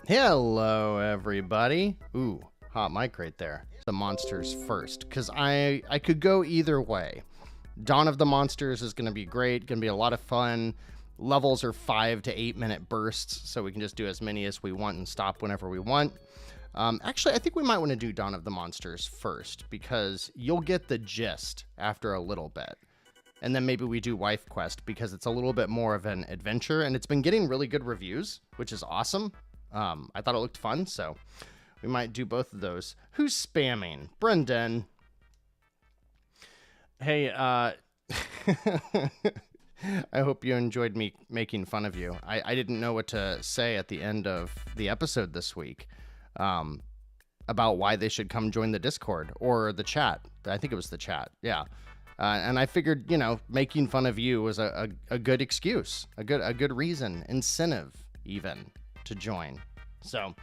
Hello, everybody. Ooh, hot mic right there. The monsters first, because I could go either way. Dawn of the Monsters is going to be great, going to be a lot of fun. Levels are 5 to 8 minute bursts, so we can just do as many as we want and stop whenever we want. Actually, I think we might want to do Dawn of the Monsters first, because you'll get the gist after a little bit. And then maybe we do Wife Quest, because it's a little bit more of an adventure, and it's been getting really good reviews, which is awesome. I thought it looked fun, so we might do both of those. Who's spamming? Brendan. Hey, I hope you enjoyed me making fun of you. I didn't know what to say at the end of the episode this week about why they should come join the Discord or the chat. I think it was the chat, yeah. And I figured, making fun of you was a good excuse, a good reason, incentive even, to join. So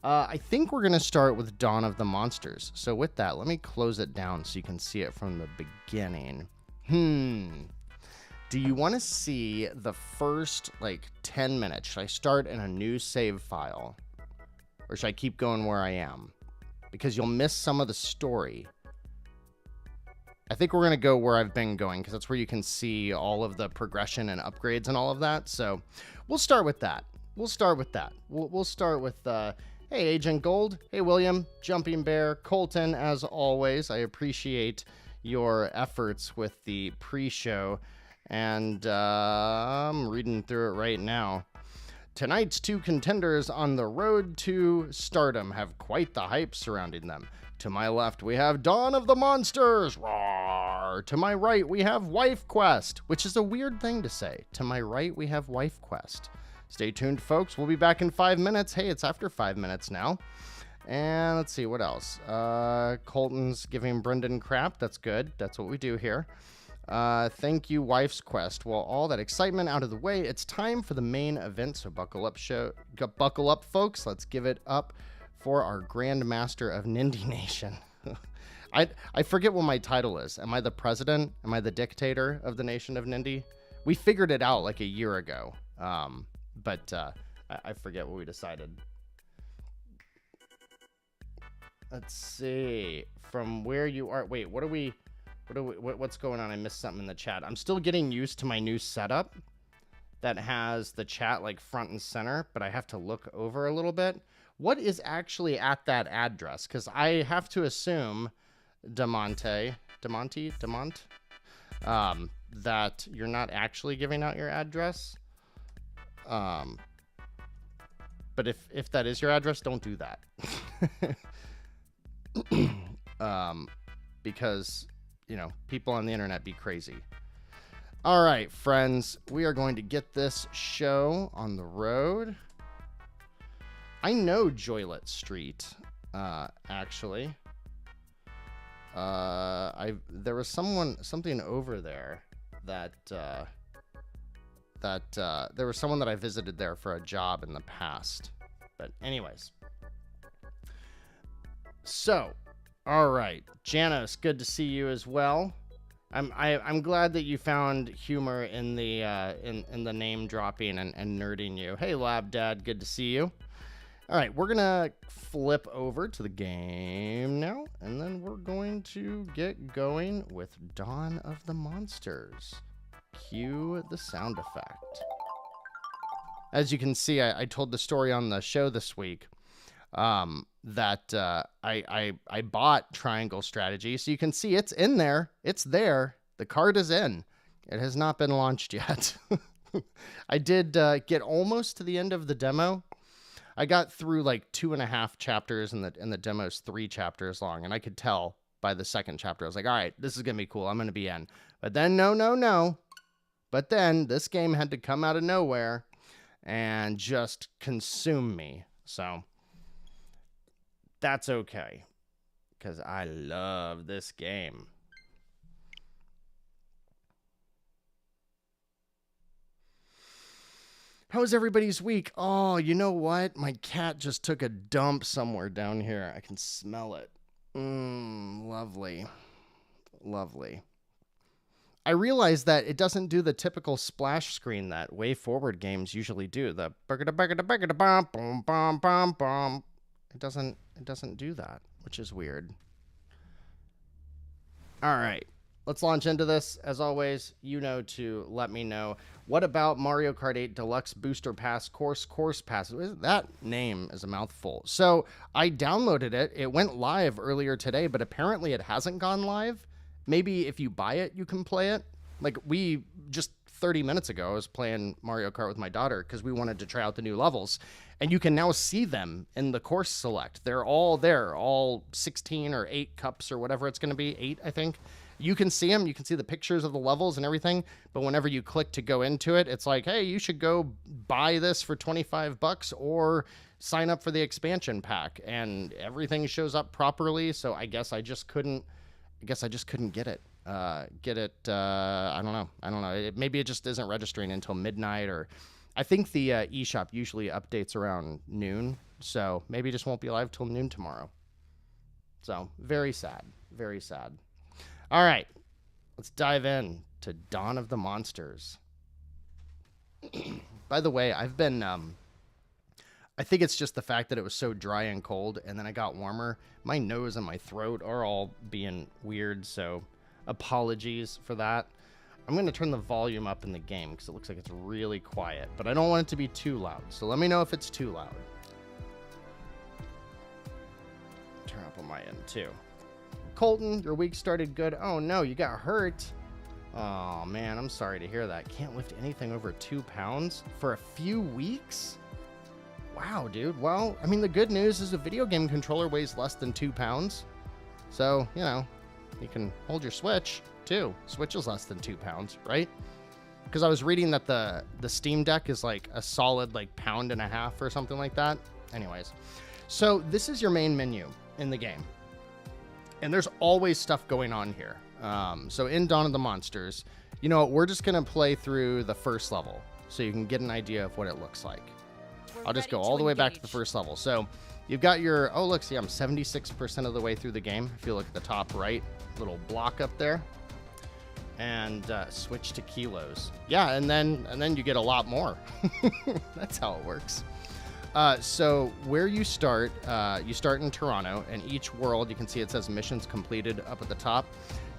I think we're going to start with Dawn of the Monsters. So with that, let me close it down so you can see it from the beginning. Do you want to see the first 10 minutes? Should I start in a new save file? Or should I keep going where I am? Because you'll miss some of the story. I think we're going to go where I've been going, because that's where you can see all of the progression and upgrades and all of that. So we'll start with that. We'll start with hey, Agent Gold. Hey, William, Jumping Bear, Colton, as always. I appreciate your efforts with the pre-show. And I'm reading through it right now. Tonight's two contenders on the road to stardom have quite the hype surrounding them. To my left, we have Dawn of the Monsters. Roar. To my right, we have Wife Quest, which is a weird thing to say. To my right, we have Wife Quest. Stay tuned, folks. We'll be back in 5 minutes. Hey, it's after 5 minutes now. And let's see, what else? Colton's giving Brendan crap. That's good. That's what we do here. Thank you, Wife's Quest. Well, all that excitement out of the way, it's time for the main event. So buckle up, folks. Let's give it up for our Grand Master of Nindie Nation. I forget what my title is. Am I the president? Am I the dictator of the nation of Nindie? We figured it out like a year ago. But I forget what we decided. Let's see. From where you are. Wait, what's going on? I missed something in the chat. I'm still getting used to my new setup that has the chat front and center, but I have to look over a little bit. What is actually at that address? Because I have to assume, Demont, that you're not actually giving out your address. But if that is your address, don't do that. Because, people on the internet be crazy. All right, friends, we are going to get this show on the road. I know Joylet Street, actually. There was something over there that there was someone that I visited there for a job in the past. But anyways. So, all right, Janos, good to see you as well. I'm glad that you found humor in the name dropping and nerding you. Hey, Lab Dad, good to see you. All right, we're gonna flip over to the game now, and then we're going to get going with Dawn of the Monsters. Cue the sound effect. As you can see, I told the story on the show this week that I bought Triangle Strategy. So you can see it's in there. It's there. The card is in. It has not been launched yet. I did get almost to the end of the demo. I got through 2.5 chapters, and the demo's 3 chapters long, and I could tell by the second chapter. I was like, all right, this is going to be cool. I'm going to be in. But then, no. But then this game had to come out of nowhere and just consume me. So that's okay, because I love this game. How was everybody's week? Oh, you know what? My cat just took a dump somewhere down here. I can smell it. Lovely. Lovely. I realized that it doesn't do the typical splash screen that Way Forward games usually do. The bum bum bum bum bum. It doesn't do that, which is weird. All right. Let's launch into this. As always, you know to let me know. What about Mario Kart 8 Deluxe Booster Pass Course Pass? That name is a mouthful. So I downloaded it. It went live earlier today, but apparently it hasn't gone live. Maybe if you buy it, you can play it. Like we just 30 minutes ago, I was playing Mario Kart with my daughter because we wanted to try out the new levels. And you can now see them in the course select. They're all there, all 16 or 8 cups or whatever it's going to be. 8, I think. You can see them. You can see the pictures of the levels and everything. But whenever you click to go into it, it's like, hey, you should go buy this for $25 or sign up for the expansion pack. And everything shows up properly. So I guess I just couldn't get it. I don't know. Maybe it just isn't registering until midnight, or I think the eShop usually updates around noon. So maybe it just won't be live till noon tomorrow. So very sad. Very sad. All right, let's dive in to Dawn of the Monsters. By the way, I've been, I think it's just the fact that it was so dry and cold, and then it got warmer. My nose and my throat are all being weird, so apologies for that. I'm going to turn the volume up in the game because it looks like it's really quiet, but I don't want it to be too loud, so let me know if it's too loud. Turn up on my end, too. Colton, your week started good. Oh no, you got hurt. Oh man, I'm sorry to hear that. Can't lift anything over 2 pounds for a few weeks? Wow, dude. Well, I mean, the good news is a video game controller weighs less than 2 pounds. So, you know, you can hold your Switch too. Switch is less than 2 pounds, right? Because I was reading that the Steam Deck is like a solid like 1.5 pounds or something like that. Anyways, so this is your main menu in the game. And there's always stuff going on here. So in Dawn of the Monsters, you know what, we're just going to play through the first level so you can get an idea of what it looks like. I'll just go all the way back to the first level. So you've got your, oh, look, see, I'm 76% of the way through the game. If you look at the top right little block up there. And switch to kilos. Yeah, and then you get a lot more. That's how it works. So where you start in Toronto, and each world, you can see it says missions completed up at the top.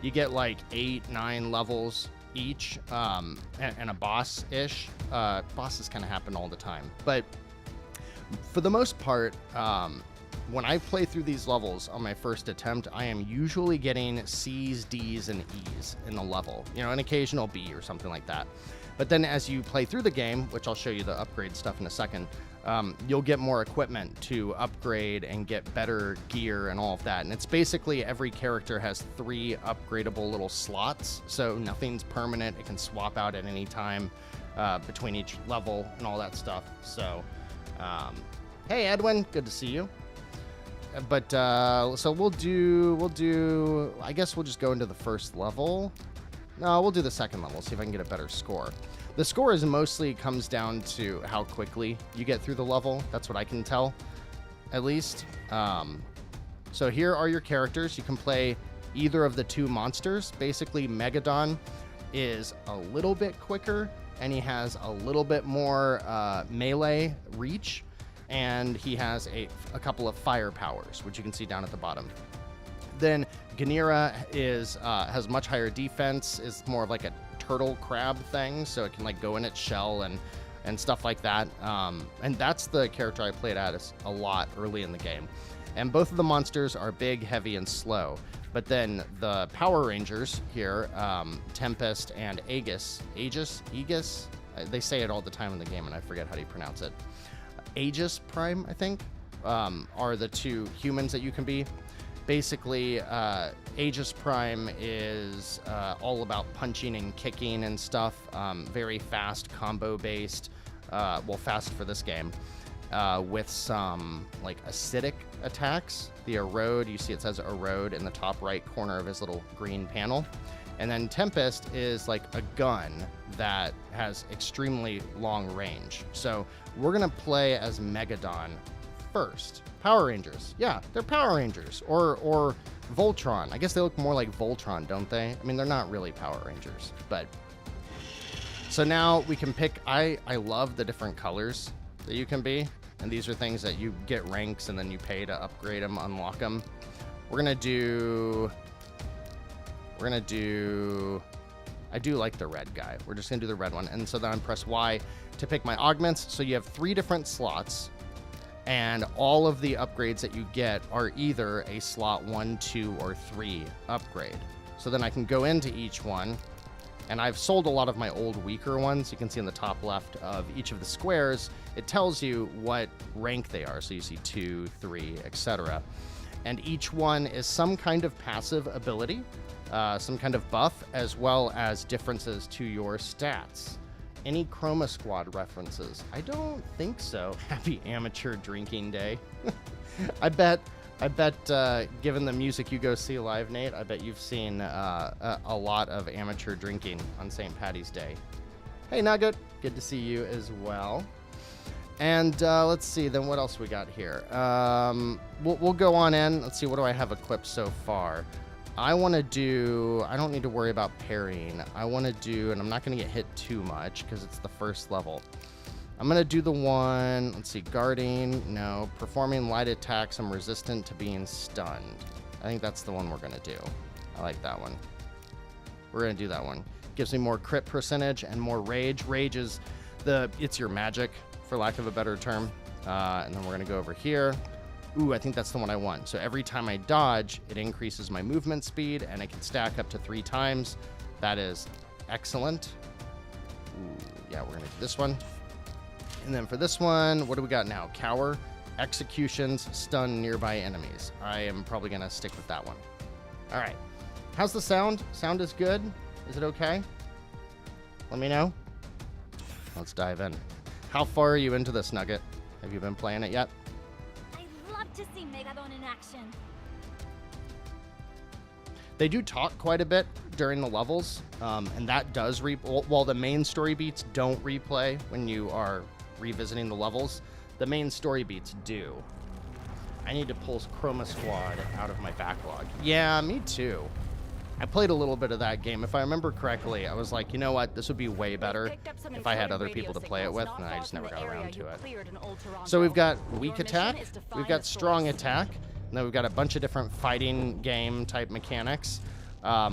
You get like 8, 9 levels each, and a boss-ish. Bosses kind of happen all the time. But for the most part, when I play through these levels on my first attempt, I am usually getting C's, D's, and E's in the level. You know, an occasional B or something like that. But then as you play through the game, which I'll show you the upgrade stuff in a second, you'll get more equipment to upgrade and get better gear and all of that. And it's basically every character has 3 upgradable little slots, so nothing's permanent. It can swap out at any time between each level and all that stuff. So, hey Edwin, good to see you. But so we'll do. I guess we'll just go into the first level. No, we'll do the second level. See if I can get a better score. The score is mostly comes down to how quickly you get through the level. That's what I can tell, at least. So here are your characters. You can play either of the 2 monsters. Basically, Megadon is a little bit quicker, and he has a little bit more melee reach, and he has a couple of fire powers, which you can see down at the bottom. Then Ganira has much higher defense, is more of like a turtle crab thing, so it can like go in its shell and stuff like that. And that's the character I played as a lot early in the game. And both of the monsters are big, heavy, and slow. But then the Power Rangers here, Tempest and Aegis, they say it all the time in the game, and I forget how to pronounce it. Aegis Prime, I think, are the 2 humans that you can be. Basically, Aegis Prime is all about punching and kicking and stuff. Very fast, combo-based. Fast for this game. With some, like, acidic attacks. The Erode, you see it says Erode in the top right corner of his little green panel. And then Tempest is like a gun that has extremely long range. So we're going to play as Megadon first. Power Rangers. Yeah, they're Power Rangers. Or Voltron. I guess they look more like Voltron, don't they? I mean, they're not really Power Rangers, but... So now we can pick... I love the different colors that you can be. And these are things that you get ranks and then you pay to upgrade them, unlock them. We're going to do... I do like the red guy. We're just going to do the red one. And so then I press Y to pick my augments. So you have 3 different slots. And all of the upgrades that you get are either a slot 1, 2, or 3 upgrade. So then I can go into each one. And I've sold a lot of my old weaker ones. You can see in the top left of each of the squares, it tells you what rank they are. So you see 2, 3, etc. And each one is some kind of passive ability, some kind of buff, as well as differences to your stats. Any Chroma Squad references? I don't think so. Happy Amateur Drinking Day. I bet, given the music you go see live, Nate, I bet you've seen a lot of amateur drinking on St. Paddy's Day. Hey, Nugget. Good to see you as well. And let's see, then what else we got here? We'll go on in. Let's see, what do I have equipped so far? I want to do... I don't need to worry about parrying. I want to do... And I'm not going to get hit too much because it's the first level. I'm going to do the one... Let's see, guarding. No. Performing light attacks. I'm resistant to being stunned. I think that's the one we're going to do. I like that one. We're going to do that one. Gives me more crit percentage and more rage. Rage is it's your magic, for lack of a better term. And then we're going to go over here. Ooh, I think that's the one I want. So every time I dodge, it increases my movement speed, and it can stack up to 3 times. That is excellent. Ooh, yeah, we're going to do this one. And then for this one, what do we got now? Cower, executions, stun nearby enemies. I am probably going to stick with that one. All right. How's the sound? Sound is good? Is it okay? Let me know. Let's dive in. How far are you into this, Nugget? Have you been playing it yet? To see Megadon in action. They do talk quite a bit during the levels, and that does while the main story beats don't replay when you are revisiting the levels, the main story beats do. I need to pull Chroma Squad out of my backlog. Yeah, me too. I played a little bit of that game. If I remember correctly, I was like, you know what? This would be way better if I had other people to play it with, and I just never got around to it. So we've got weak attack, we've got strong attack, and then we've got a bunch of different fighting game type mechanics.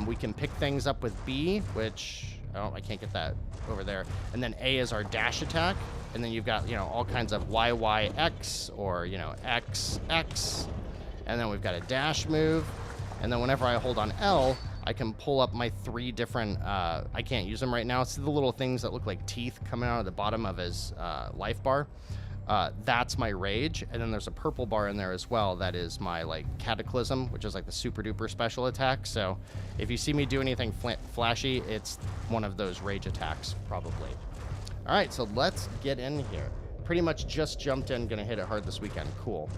We can pick things up with B, which, oh, I can't get that over there. And then A is our dash attack, and then you've got, all kinds of YYX or, XX, and then we've got a dash move. And then whenever I hold on L, I can pull up my 3 different, I can't use them right now. See the little things that look like teeth coming out of the bottom of his life bar? That's my rage. And then there's a purple bar in there as well. That is my cataclysm, which is like the super duper special attack. So if you see me do anything flashy, it's one of those rage attacks, probably. All right, so let's get in here. Pretty much just jumped in, gonna hit it hard this weekend. Cool.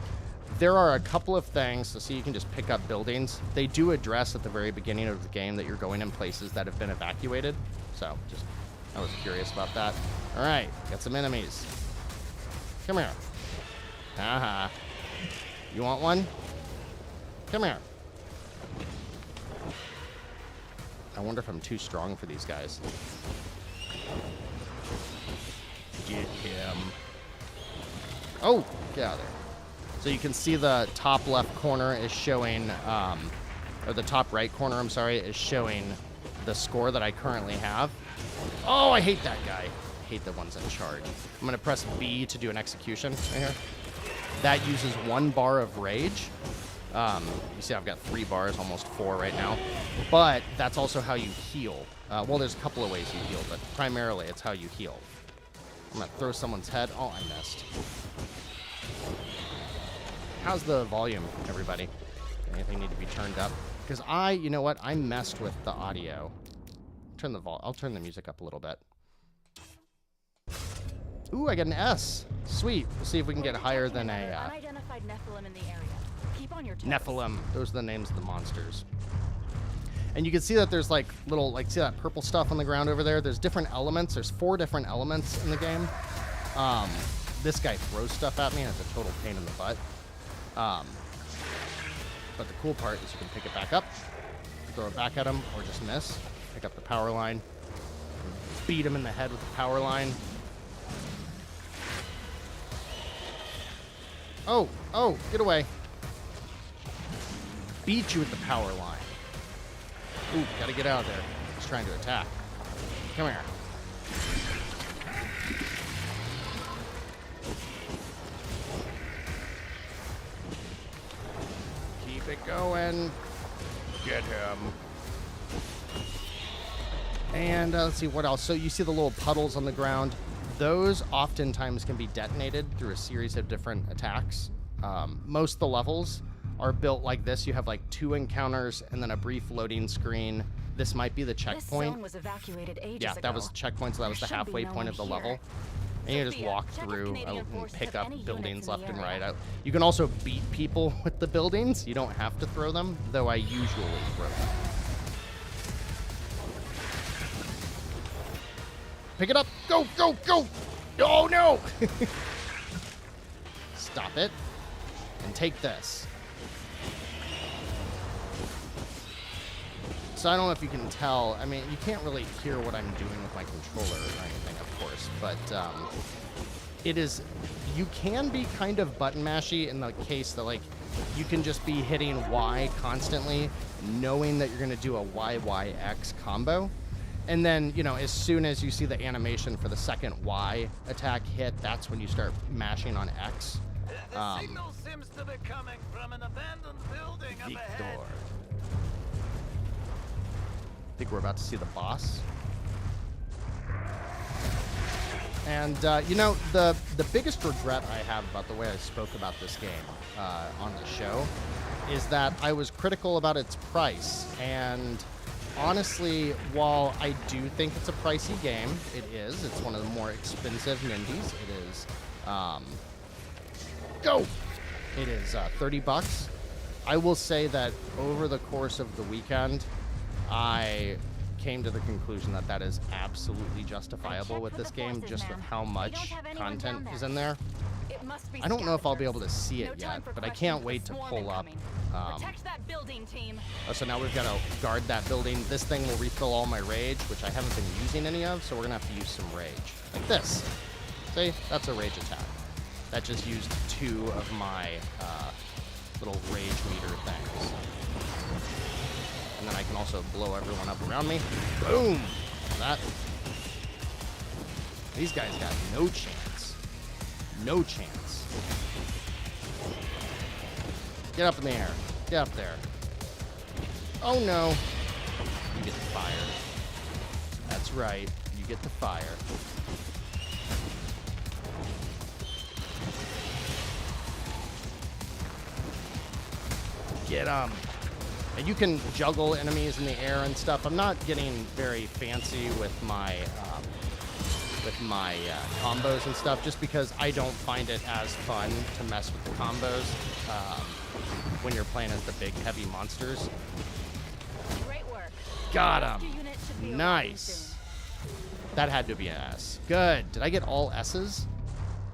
There are a couple of things, so you can just pick up buildings. They do address at the very beginning of the game that you're going in places that have been evacuated. So, I was curious about that. All right, got some enemies. Come here. Haha. You want one? Come here. I wonder if I'm too strong for these guys. Get him. Oh, get out of there. So you can see the top left corner is showing, or the top right corner, I'm sorry, is showing the score that I currently have. Oh, I hate that guy. I hate the ones in charge. I'm going to press B to do an execution right here. That uses 1 bar of rage. You see I've got 3 bars, almost 4 right now. But that's also how you heal. Well, there's a couple of ways you heal, but primarily it's how you heal. I'm going to throw someone's head. Oh, I missed. How's the volume, everybody? Anything need to be turned up? Because you know what? I messed with the audio. I'll turn the music up a little bit. Ooh, I got an S. Sweet. We'll see if we can get higher than a... Unidentified Nephilim in the area. Keep on your toes. Nephilim. Those are the names of the monsters. And you can see that there's little, see that purple stuff on the ground over there? There's different elements. There's 4 different elements in the game. This guy throws stuff at me, and it's a total pain in the butt. But the cool part is you can pick it back up, throw it back at him, or just miss. Pick up the power line, beat him in the head with the power line. Oh, get away. Beat you with the power line. Ooh, gotta get out of there. He's trying to attack. Come here. Keep it going. Get him. And let's see what else. So you see the little puddles on the ground. Those oftentimes can be detonated through a series of different attacks. Most of the levels are built like this. You have like 2 encounters and then a brief loading screen. This might be the checkpoint. This zone was evacuated ages Yeah, ago. that was the checkpoint, so that was the There should be halfway no point one of the here. level. And you just Sophia, walk check if through Canadian and forces pick have up any buildings units in left the and area. right. You can also beat people with the buildings. You don't have to throw them, though I usually throw them. Pick it up. Go, go, go. Oh, no. Stop it. And take this. So I don't know if you can tell. I mean, you can't really hear what I'm doing with my controller or anything, of course. But it is... You can be kind of button mashy in the case that, like, you can just be hitting Y constantly, knowing that you're going to do a YYX combo. And then, you know, as soon as you see the animation for the second Y attack hit, that's when you start mashing on X. The signal seems to be coming from an abandoned building up ahead. Victor. I think we're about to see the boss. And, you know, the biggest regret I have about the way I spoke about this game on the show is that I was critical about its price. And honestly, while I do think it's a pricey game, it is. It's one of the more expensive Nindies. It is, go! It is 30 bucks. I will say that over the course of the weekend, I came to the conclusion that that is absolutely justifiable with this game, just with how much content is in there. It must be I don't know if I'll be able to scavengers. see No it time yet, for but I questions, can't wait the to swarm pull up. incoming. Protect that building, team. Oh, so now we've got to guard that building. This thing will refill all my rage, which I haven't been using any of, so we're going to have to use some rage. Like this. See? That's a rage attack. That just used 2 of my little rage meter things. And then I can also blow everyone up around me. Boom! That. These guys got no chance. No chance. Get up in the air. Get up there. Oh no. You get the fire. That's right. You get the fire. Get 'em. And you can juggle enemies in the air and stuff. I'm not getting very fancy with my combos and stuff, just because I don't find it as fun to mess with the combos when you're playing as the big heavy monsters. Great work. Got Rescue him. unit should be arriving Nice. soon. That had to be an S. Good. Did I get all S's?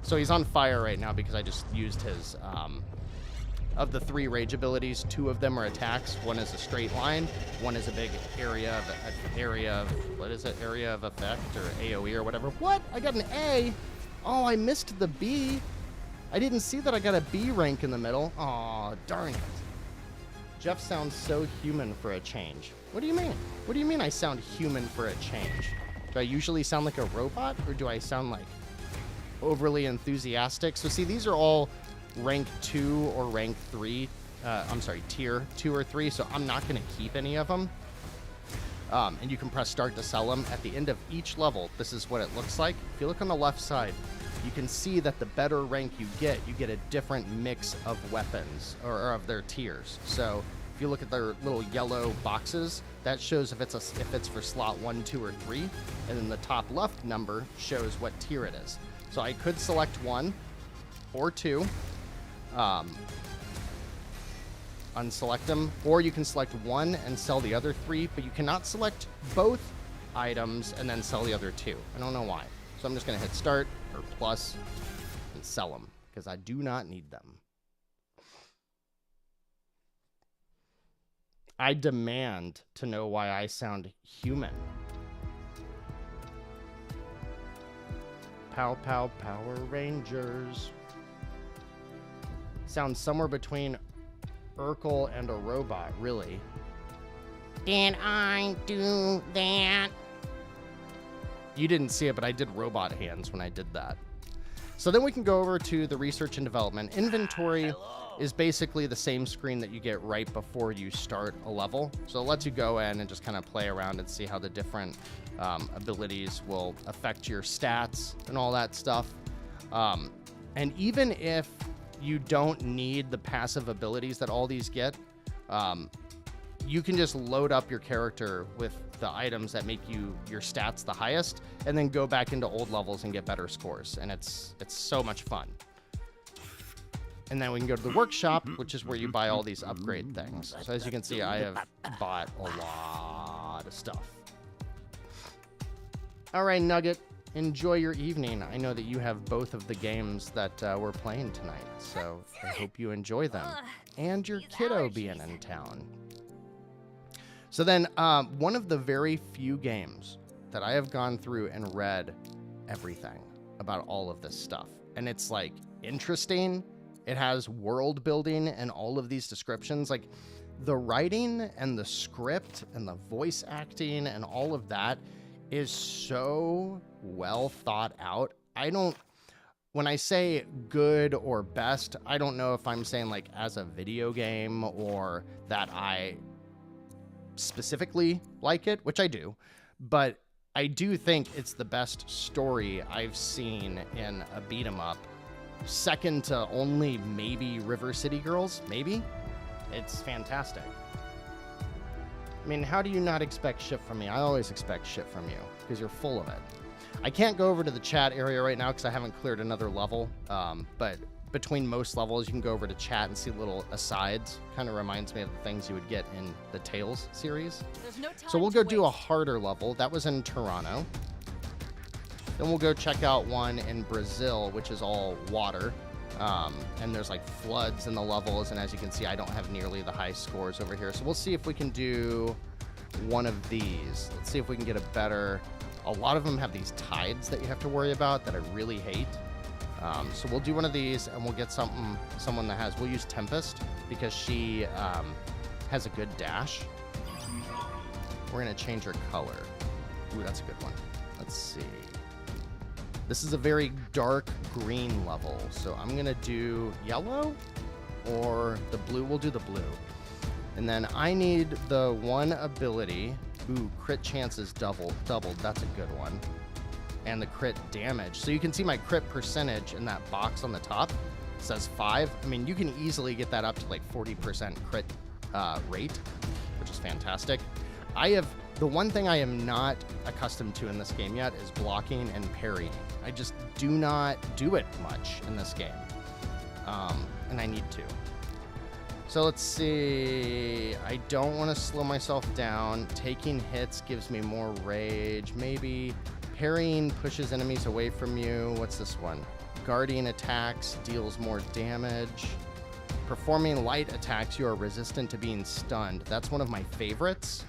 So he's on fire right now because I just used his of the 3 rage abilities, 2 of them are attacks. One is a straight line. One is a big area of what is it? Area of effect or AOE or whatever. What? I got an A. Oh, I missed the B. I didn't see that I got a B rank in the middle. Aw, darn it. Jeff sounds so human for a change. What do you mean? What do you mean I sound human for a change? Do I usually sound like a robot, or do I sound like overly enthusiastic? So see, these are all rank 2 or rank 3. I'm sorry, tier 2 or 3, so I'm not going to keep any of them. And you can press start to sell them. At the end of each level, this is what it looks like. If you look on the left side, you can see that the better rank you get a different mix of weapons, or of their tiers. So if you look at their little yellow boxes, that shows if it's for slot 1, 2, or 3, and then the top left number shows what tier it is. So I could select 1 or 2, unselect them, or you can select 1 and sell the other 3, but you cannot select both items and then sell the other 2. I don't know why. So I'm just going to hit start or plus and sell them because I do not need them. I demand to know why I sound human. Pow Pow Power Rangers. Sounds somewhere between Urkel and a robot, really. Did I do that? You didn't see it, but I did robot hands when I did that. So then we can go over to the research and development. Inventory is basically the same screen that you get right before you start a level. So it lets you go in and just kind of play around and see how the different abilities will affect your stats and all that stuff. And even if you don't need the passive abilities that all these get, you can just load up your character with the items that make your stats the highest, and then go back into old levels and get better scores. And it's so much fun. And then we can go to the workshop, which is where you buy all these upgrade things. So as you can see, I have bought a lot of stuff. All right, Nugget, enjoy your evening. I know that you have both of the games that we're playing tonight, so I hope you enjoy them. And your kiddo being in town. So then, one of the very few games that I have gone through and read everything about all of this stuff. And it's, like, interesting. It has world building and all of these descriptions. Like, the writing and the script and the voice acting and all of that is so well thought out. When I say good or best, I don't know if I'm saying, like, as a video game or that I specifically like it, which I do, but I do think it's the best story I've seen in a beat 'em up. Second to only maybe River City Girls, maybe. It's fantastic. I mean, how do you not expect shit from me? I always expect shit from you because you're full of it. I can't go over to the chat area right now because I haven't cleared another level, but between most levels, you can go over to chat and see little asides. Kind of reminds me of the things you would get in the Tales series. There's no time So we'll to go do a waste. harder level. That was in Toronto. Then we'll go check out one in Brazil, which is all water. And there's like floods in the levels. And as you can see, I don't have nearly the high scores over here. So we'll see if we can do one of these. Let's see if we can get a better... A lot of them have these tides that you have to worry about that I really hate. So we'll do one of these and we'll get someone that has... We'll use Tempest because she has a good dash. We're going to change her color. Ooh, that's a good one. Let's see. This is a very dark green level, so I'm going to do yellow or the blue. We'll do the blue. And then I need the one ability. Ooh, crit chances doubled. That's a good one. And the crit damage. So you can see my crit percentage in that box on the top. It says 5. I mean, you can easily get that up to like 40% crit rate, which is fantastic. The one thing I am not accustomed to in this game yet is blocking and parrying. I just do not do it much in this game. And I need to. So let's see. I don't want to slow myself down. Taking hits gives me more rage. Maybe parrying pushes enemies away from you. What's this one? Guarding attacks deals more damage. Performing light attacks, you are resistant to being stunned. That's one of my favorites,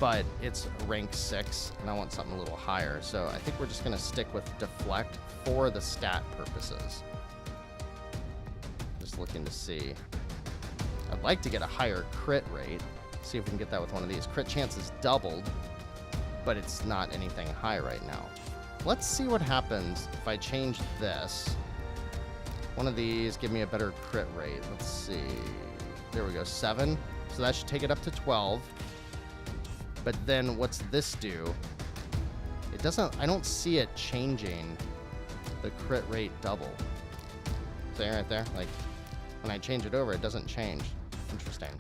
but it's rank 6, and I want something a little higher. So I think we're just going to stick with deflect for the stat purposes. Just looking to see. I'd like to get a higher crit rate. See if we can get that with one of these. Crit chance is doubled, but it's not anything high right now. Let's see what happens if I change this. One of these give me a better crit rate. Let's see. There we go, 7. So that should take it up to 12. But then what's this do? It doesn't, I don't see it changing the crit rate double. See right there? Like, when I change it over, it doesn't change. Interesting.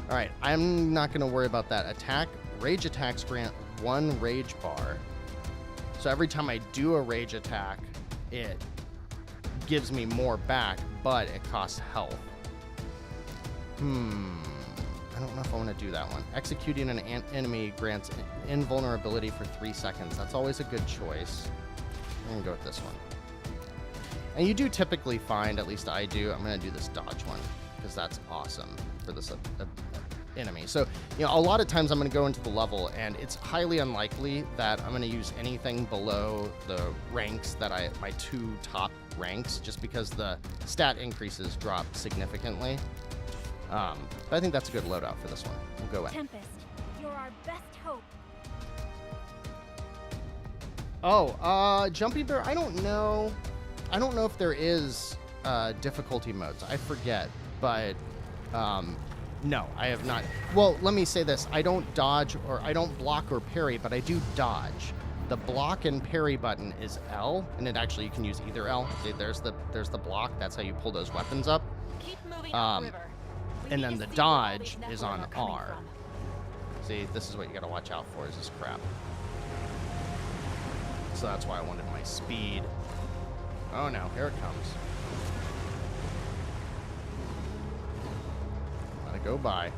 All right, I'm not going to worry about that. Rage attacks grant 1 rage bar. So every time I do a rage attack, it gives me more back, but it costs health. I don't know if I want to do that one. Executing an enemy grants invulnerability for 3 seconds. That's always a good choice. I'm going to go with this one. And you do typically find, at least I do, I'm going to do this dodge one, because that's awesome for this enemy. So, you know, a lot of times I'm going to go into the level, and it's highly unlikely that I'm going to use anything below the ranks that my 2 top ranks, just because the stat increases drop significantly. But I think that's a good loadout for this one. We'll go in. Tempest, you're our best hope. Oh, Jumpy Bear, I don't know. I don't know if there is difficulty modes. I forget, but no, I have not. Well, let me say this. I don't dodge, or I don't block or parry, but I do dodge. The block and parry button is L, and it actually, you can use either L. See, there's the block. That's how you pull those weapons up. Keep moving upriver. And then the dodge is on R. See, this is what you gotta watch out for, is this crap. So that's why I wanted my speed. Oh no, here it comes. Let it go by.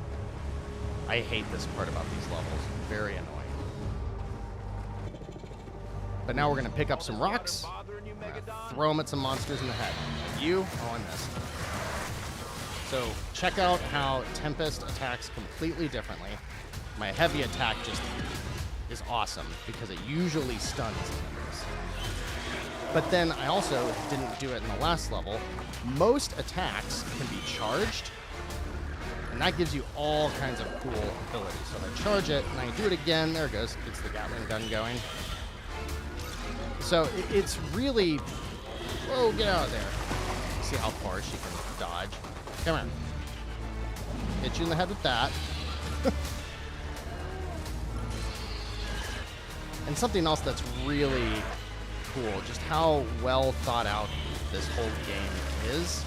I hate this part about these levels. Very annoying. But now we're gonna pick up some rocks, throw them at some monsters in the head. You? Oh, I missed. So check out how Tempest attacks completely differently. My heavy attack just is awesome because it usually stuns enemies. But then I also didn't do it in the last level. Most attacks can be charged, and that gives you all kinds of cool abilities. So if I charge it and I do it again, there it goes. It's the Gatling gun going. So it's really, whoa, get out of there. See how far she can dodge. Come on. Hit you in the head with that. And something else that's really cool, just how well thought out this whole game is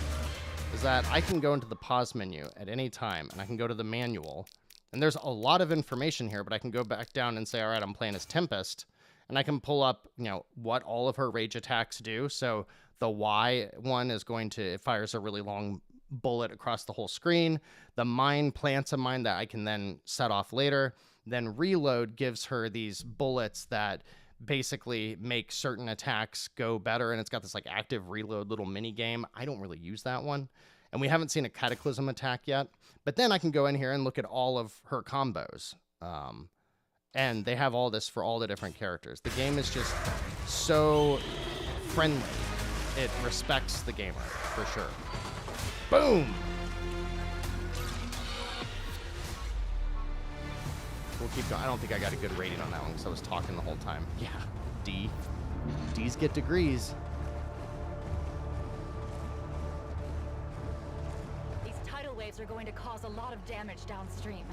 that I can go into the pause menu at any time, and I can go to the manual, and there's a lot of information here, but I can go back down and say, all right, I'm playing as Tempest, and I can pull up, you know, what all of her rage attacks do. So the Y one is going to, it fires a really long bullet across the whole screen. The mine plants a mine that I can then set off later. Then reload gives her these bullets that basically make certain attacks go better, and it's got this like active reload little mini game. I don't really use that one, and we haven't seen a cataclysm attack yet. But then I can go in here and look at all of her combos, and they have all this for all the different characters. The game is just so friendly. It respects the gamer for sure. Boom. We'll keep going. I don't think I got a good rating on that one because I was talking the whole time. Yeah, D. D's get degrees. These tidal waves are going to cause a lot of damage downstream.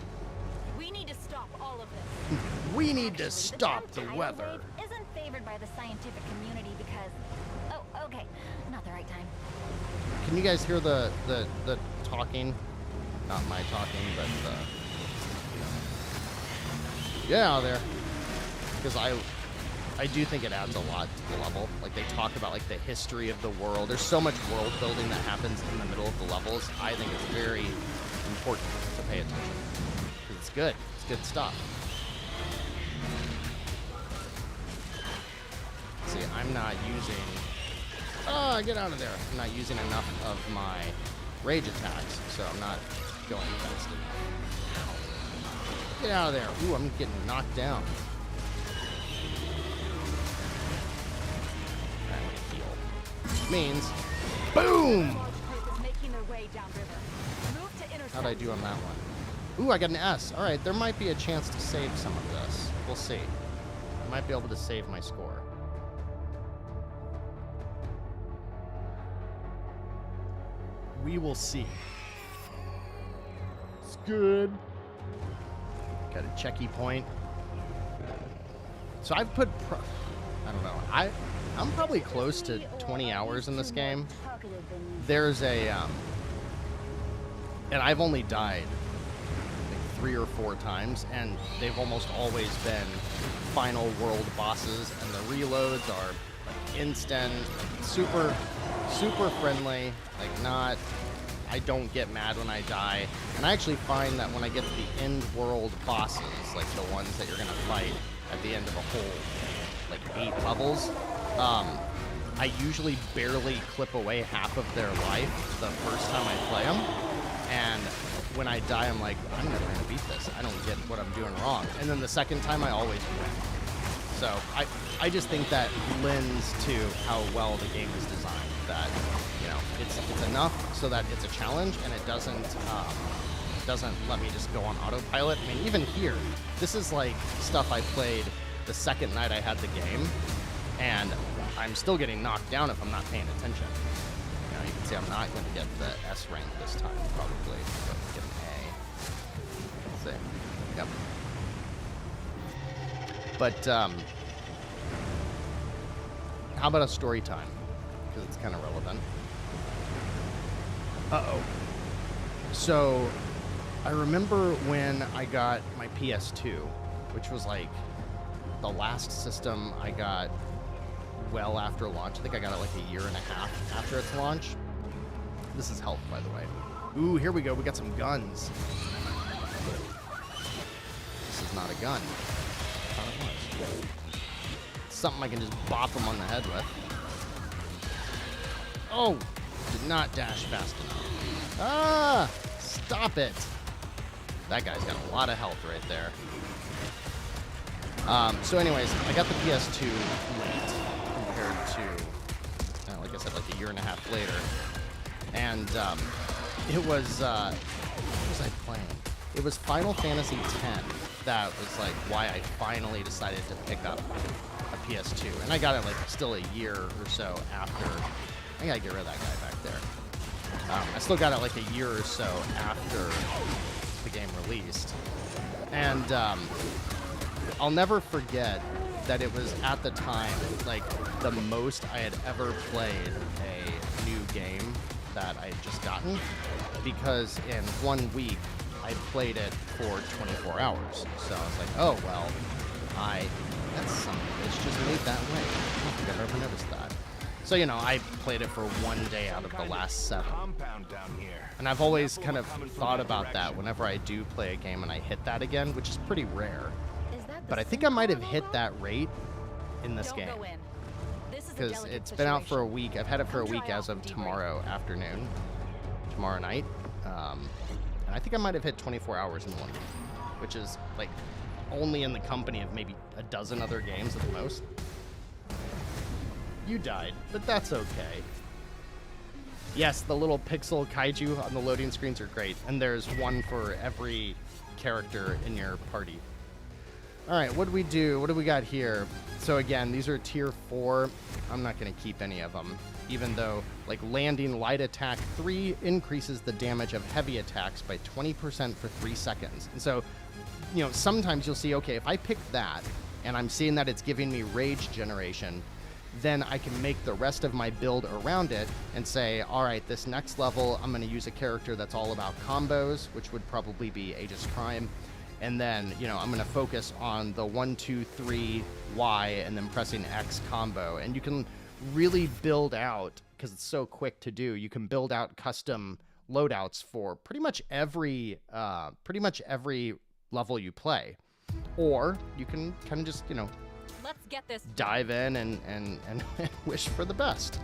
We need to stop all of this. We need to stop the tidal weather. wave isn't favored by the scientific community because... Oh, okay. Not the right time. Can you guys hear the talking? Not my talking, but the... Get out of there. Because I do think it adds a lot to the level. Like, they talk about, like, the history of the world. There's so much world building that happens in the middle of the levels. I think it's very important to pay attention. Because it's good. It's good stuff. See, I'm not using... Oh, get out of there. I'm not using enough of my rage attacks, so I'm not going fast enough. Get out of there. Ooh, I'm getting knocked down. That heal. Which means, boom! How'd I do on that one? Ooh, I got an S. All right, there might be a chance to save some of this. We'll see. I might be able to save my score. We will see. It's good. Got a checky point. So I've put, I don't know, I'm probably close to 20 hours in this game. There's a, and I've only died like 3 or 4 times, and they've almost always been final world bosses, and the reloads are like instant, like super friendly, like not... I don't get mad when I die. And I actually find that when I get to the end world bosses, like the ones that you're gonna fight at the end of a whole, like 8 levels, I usually barely clip away half of their life the first time I play them. And when I die, I'm like, I'm never going to beat this. I don't get what I'm doing wrong. And then the second time, I always win. So I just think that lends to how well the game is designed. That, you know, it's enough so that it's a challenge, and it doesn't let me just go on autopilot. I mean, even here, this is like stuff I played the second night I had the game, and I'm still getting knocked down if I'm not paying attention. You know, you can see I'm not going to get the S rank this time, probably. But get an A. Let's see. Yep. But how about a story time? Because it's kind of relevant. Uh-oh. So I remember when I got my PS2, which was like the last system I got well after launch. I think I got it like a year and a half after its launch. This is health, by the way. Ooh, here we go. We got some guns. This is not a gun. I thought it was. It's something I can just bop them on the head with. Oh, did not dash fast enough. Ah, stop it. That guy's got a lot of health right there. So anyways, I got the PS2 late compared to, like I said, like a year and a half later. And it was, what was I playing? It was Final Fantasy X that was like why I finally decided to pick up a PS2. And I got it like still a year or so after. I gotta get rid of that guy back there. I still got it like a year or so after the game released. And I'll never forget that it was at the time like the most I had ever played a new game that I had just gotten, because in 1 week I played it for 24 hours. So I was like, oh well, that's something that's just made that way. I don't think I've ever noticed that. So, you know, I played it for 1 day out of the last 7. And I've always kind of thought about that whenever I do play a game and I hit that again, which is pretty rare. But I think I might have hit that rate in this game. Because it's been out for a week. I've had it for a week as of tomorrow afternoon. Tomorrow night. And I think I might have hit 24 hours in 1 week. Which is, like, only in the company of maybe a dozen other games at the most. You died, but that's okay. Yes, the little pixel kaiju on the loading screens are great, and there's one for every character in your party. All right, what do we do? What do we got here? So again, these are tier 4. I'm not going to keep any of them, even though like landing light attack 3 increases the damage of heavy attacks by 20% for 3 seconds. And so, you know, sometimes you'll see, okay, if I pick that and I'm seeing that it's giving me rage generation, then I can make the rest of my build around it and say, all right, this next level, I'm going to use a character that's all about combos, which would probably be Aegis Prime. And then, you know, I'm going to focus on the 1, 2, 3, Y, and then pressing X combo. And you can really build out, because it's so quick to do, you can build out custom loadouts for pretty much every level you play. Or you can kind of just, you know, Let's get this. Dive in and wish for the best.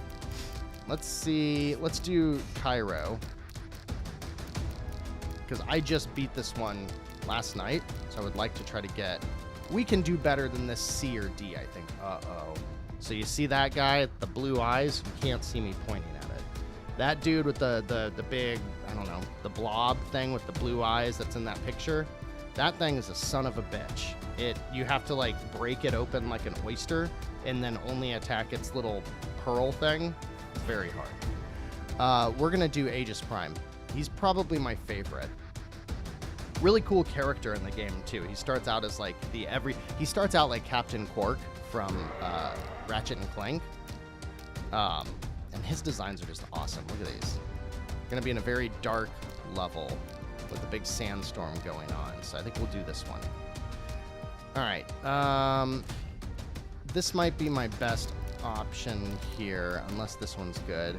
Let's see. Let's do Cairo, because I just beat this one last night, so I would like to try to get... We can do better than this C or D, I think. Uh-oh. So you see that guy, the blue eyes? You can't see me pointing at it. That dude with the big, I don't know, the blob thing with the blue eyes that's in that picture, that thing is a son of a bitch. You have to like break it open like an oyster and then only attack its little pearl thing. It's very hard. We're gonna do Aegis Prime. He's probably my favorite. Really cool character in the game too. He starts out as like he starts out like Captain Quark from Ratchet and Clank. And his designs are just awesome. Look at these. Gonna be in a very dark level with a big sandstorm going on. So I think we'll do this one. All right. This might be my best option here, unless this one's good.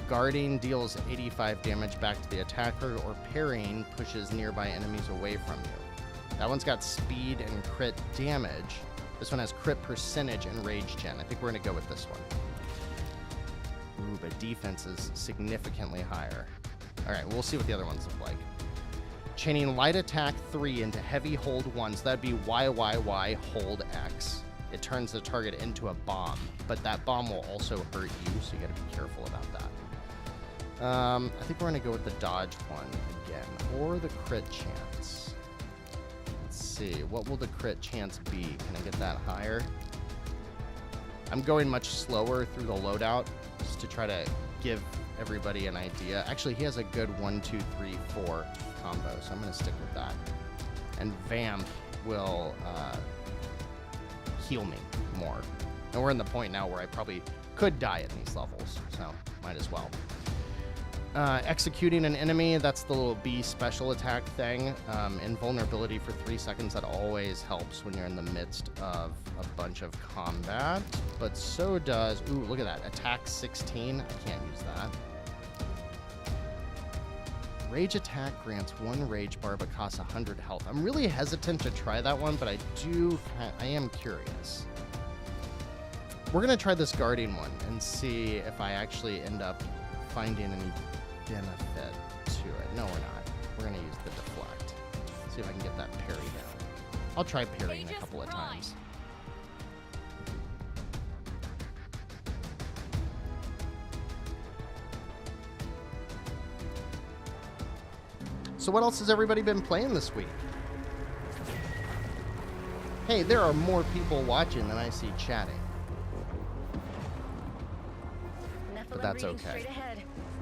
Guarding deals 85 damage back to the attacker, or parrying pushes nearby enemies away from you. That one's got speed and crit damage. This one has crit percentage and rage gen. I think we're going to go with this one. Ooh, but defense is significantly higher. Alright, we'll see what the other ones look like. Chaining light attack 3 into heavy hold 1. So that'd be YYY hold X. It turns the target into a bomb, but that bomb will also hurt you, so you gotta be careful about that. I think we're gonna go with the dodge one again, or the crit chance. Let's see, what will the crit chance be? Can I get that higher? I'm going much slower through the loadout, just to try to give everybody an idea. Actually, he has a good 1, 2, 3, 4 combo, so I'm gonna stick with that. And Vamp will heal me more. And we're in the point now where I probably could die at these levels, so might as well. Executing an enemy, that's the little B special attack thing. Invulnerability for 3 seconds, that always helps when you're in the midst of a bunch of combat. But so does, ooh, look at that, attack 16, I can't use that. Rage attack grants 1 rage bar but costs 100 health. I'm really hesitant to try that one, but I am curious. We're gonna try this guarding one and see if I actually end up finding any benefit to it. No, we're not. We're gonna use the deflect. See if I can get that parry down. I'll try parrying a couple of times. So what else has everybody been playing this week? Hey, there are more people watching than I see chatting. But that's okay.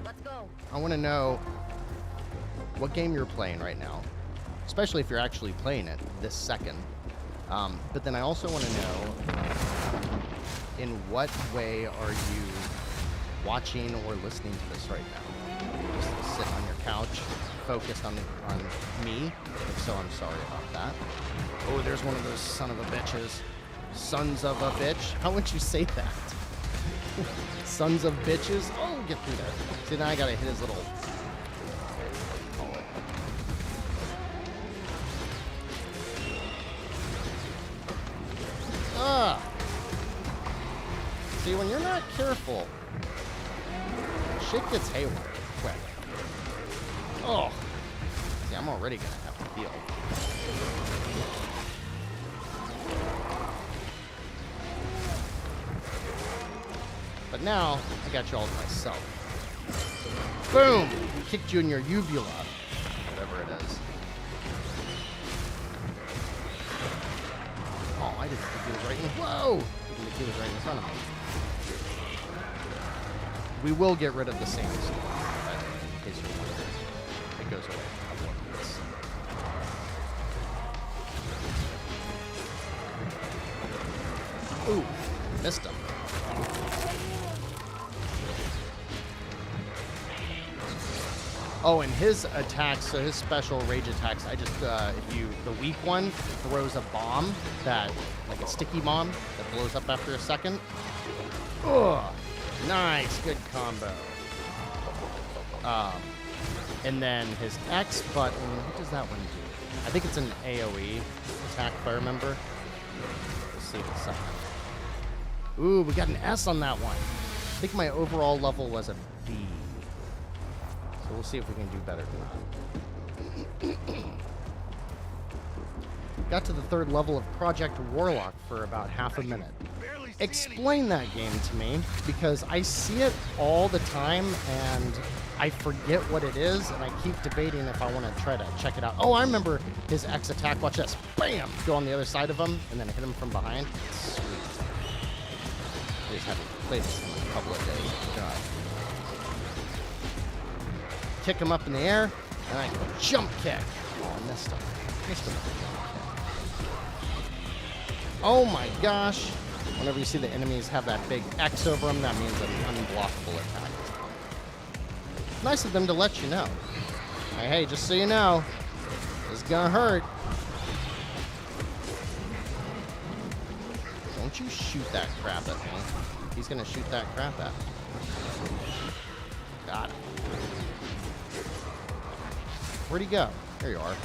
Let's go. I want to know what game you're playing right now, especially if you're actually playing it this second. But then I also want to know in what way are you watching or listening to this right now? Just sitting on your couch, focused on me. If so, I'm sorry about that. Oh, there's one of those son of a bitches. Sons of a bitch. How would you say that? Sons of bitches. Oh, get through there. See, now I gotta hit his little... Ah! See, when you're not careful, shit gets haywire quick. Oh! See, I'm already gonna have to heal. But now, I got you all to myself. Boom! Kicked you in your uvula. Whatever it is. Oh, I didn't think he was right in... Whoa! I didn't think he was right in front of me. We will get rid of the sandstorm, in case you're wondering. It goes away in a couple of minutes. Ooh, missed him. Oh, and his attacks, so his special rage attacks, I just, the weak one throws a bomb that, like a sticky bomb that blows up after a second. Ugh, nice, good combo. And then his X button, what does that one do? I think it's an AoE attack, if I remember. Let's see what's up. Ooh, we got an S on that one. I think my overall level was a B. So we'll see if we can do better than that. Got to the 3rd level of Project Warlock for about half a minute. Explain that game to me, because I see it all the time and I forget what it is, and I keep debating if I want to try to check it out. Oh, I remember his X attack. Watch this. Bam! Go on the other side of him and then hit him from behind. Sweet. I just haven't played this in a couple of days. God. Kick him up in the air, and I go jump kick. Oh, I missed him. Missed him with the jump kick. Oh my gosh. Whenever you see the enemies have that big X over them, that means an unblockable attack is coming. Nice of them to let you know. Hey, just so you know, this is gonna hurt. Don't you shoot that crap at me. He's gonna shoot that crap at me. Got it. Where'd he go? There you are.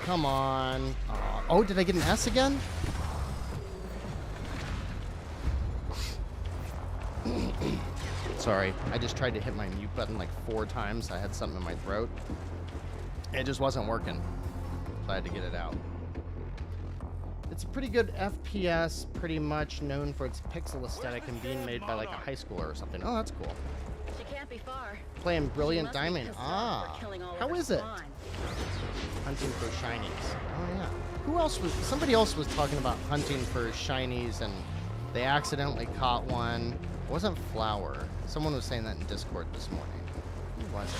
Come on. Oh, did I get an S again? Sorry, I just tried to hit my mute button like 4 times. I had something in my throat. It just wasn't working. So I had to get it out. It's a pretty good FPS, pretty much known for its pixel aesthetic and being made by like a high schooler or something. Oh, that's cool. She can't be far. Playing Brilliant She must be Diamond. pissed off for Ah, killing all of how her is it? spawn. Hunting for shinies. Oh yeah. Who else was? Somebody else was talking about hunting for shinies, and they accidentally caught one. It wasn't Flower. Someone was saying that in Discord this morning. Who was it?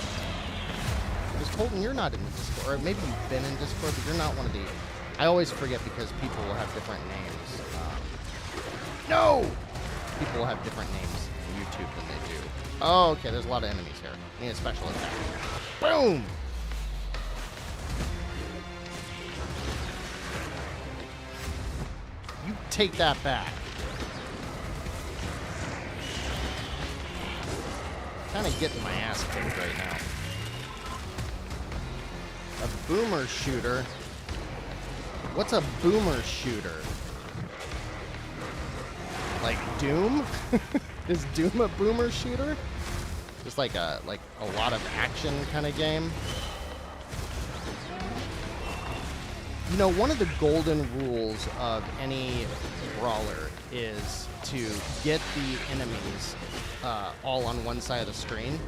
Because Colton, you're not in the Discord, or maybe you've been in Discord, but you're not one of the. I always forget because people will have different names. No! People will have different names on YouTube than they do. Oh, okay. There's a lot of enemies here. Need a special attack. Boom! You take that back. Kind of getting my ass kicked right now. A boomer shooter. What's a boomer shooter? Like Doom? Is Doom a boomer shooter? Just like a lot of action kind of game. You know, one of the golden rules of any brawler is to get the enemies all on one side of the screen.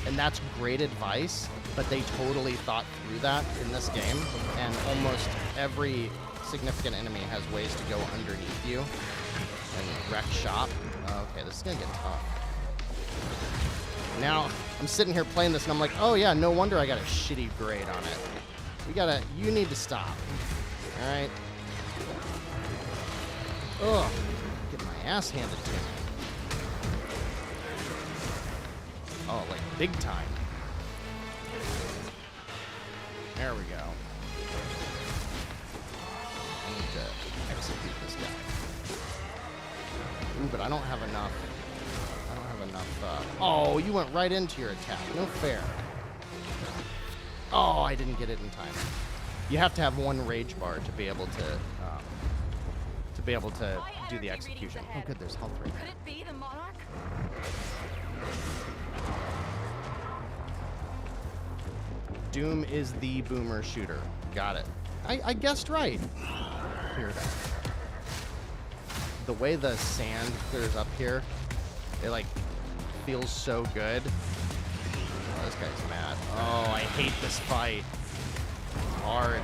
And that's great advice, but they totally thought through that in this game. And almost every significant enemy has ways to go underneath you and wreck shop. Okay, this is gonna get tough. Now, I'm sitting here playing this and I'm like, oh yeah, no wonder I got a shitty grade on it. You need to stop. Alright? Ugh. Get my ass handed to me. Oh, like big time. There we go. I need to execute this guy. Ooh, but I don't have enough. Oh, you went right into your attack. No fair. Oh, I didn't get it in time. You have to have one rage bar to be able to do the execution. Oh, good, there's health right Could it be the Monarch? Doom is the boomer shooter. Got it. I guessed right. Hear that. The way the sand clears up here, it like feels so good. Oh, this guy's mad. Oh, I hate this fight. It's hard.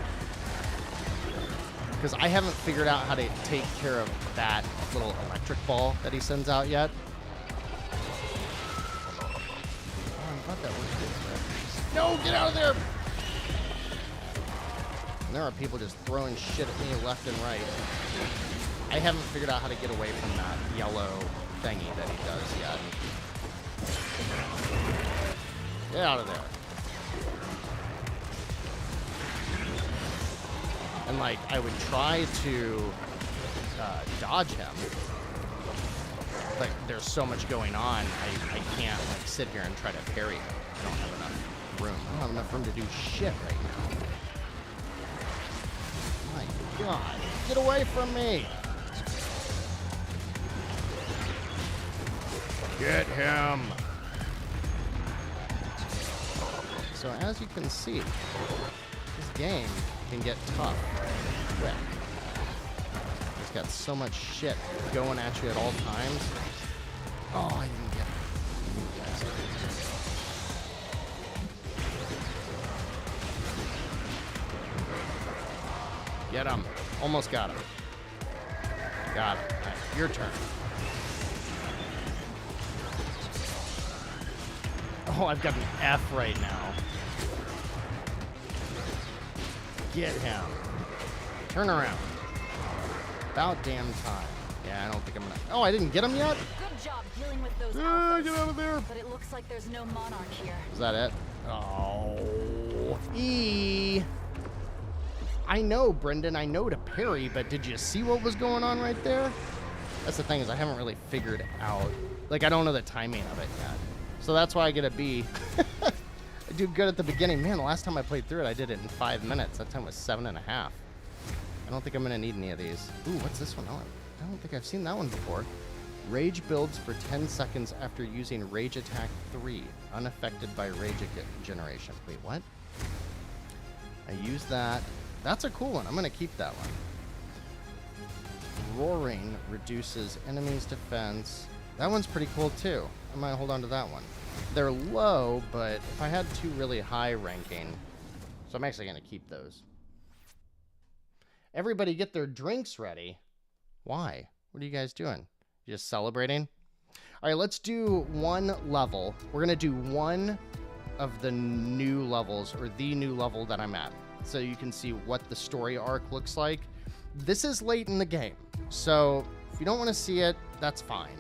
Because I haven't figured out how to take care of that little electric ball that he sends out yet. Oh, I thought that was good. No, get out of there! And there are people just throwing shit at me left and right. I haven't figured out how to get away from that yellow thingy that he does yet. Get out of there. And like, I would try to dodge him, but there's so much going on, I can't like sit here and try to parry him. I don't have enough room. I don't have enough room to do shit right now. My God, get away from me! Get him! So as you can see, this game can get tough quick. It's got so much shit going at you at all times. Oh, I didn't get it. Get him. Almost got him. Got him. All right, your turn. Oh, I've got an F right now. Get him. Turn around. About damn time. Yeah, I don't think I'm gonna... Oh, I didn't get him yet? Good job dealing with those alphas. Get out of there. But it looks like there's no Monarch here. Is that it? Oh. E. I know, Brendan. I know to parry, but did you see what was going on right there? That's the thing, is I haven't really figured out... Like, I don't know the timing of it yet. So that's why I get a B. I do good at the beginning. Man, the last time I played through it, I did it in 5 minutes. That time was 7.5. I don't think I'm going to need any of these. Ooh, what's this one? I don't think I've seen that one before. Rage builds for 10 seconds after using Rage Attack 3, unaffected by rage generation. Wait, what? I use that. That's a cool one. I'm going to keep that one. Roaring reduces enemies' defense. That one's pretty cool, too. I might hold on to that one. They're low, but if I had two really high ranking... So I'm actually going to keep those. Everybody get their drinks ready. Why? What are you guys doing? You just celebrating? All right, let's do one level. We're going to do one of the new levels, or the new level that I'm at, so you can see what the story arc looks like. This is late in the game, so if you don't want to see it, that's fine.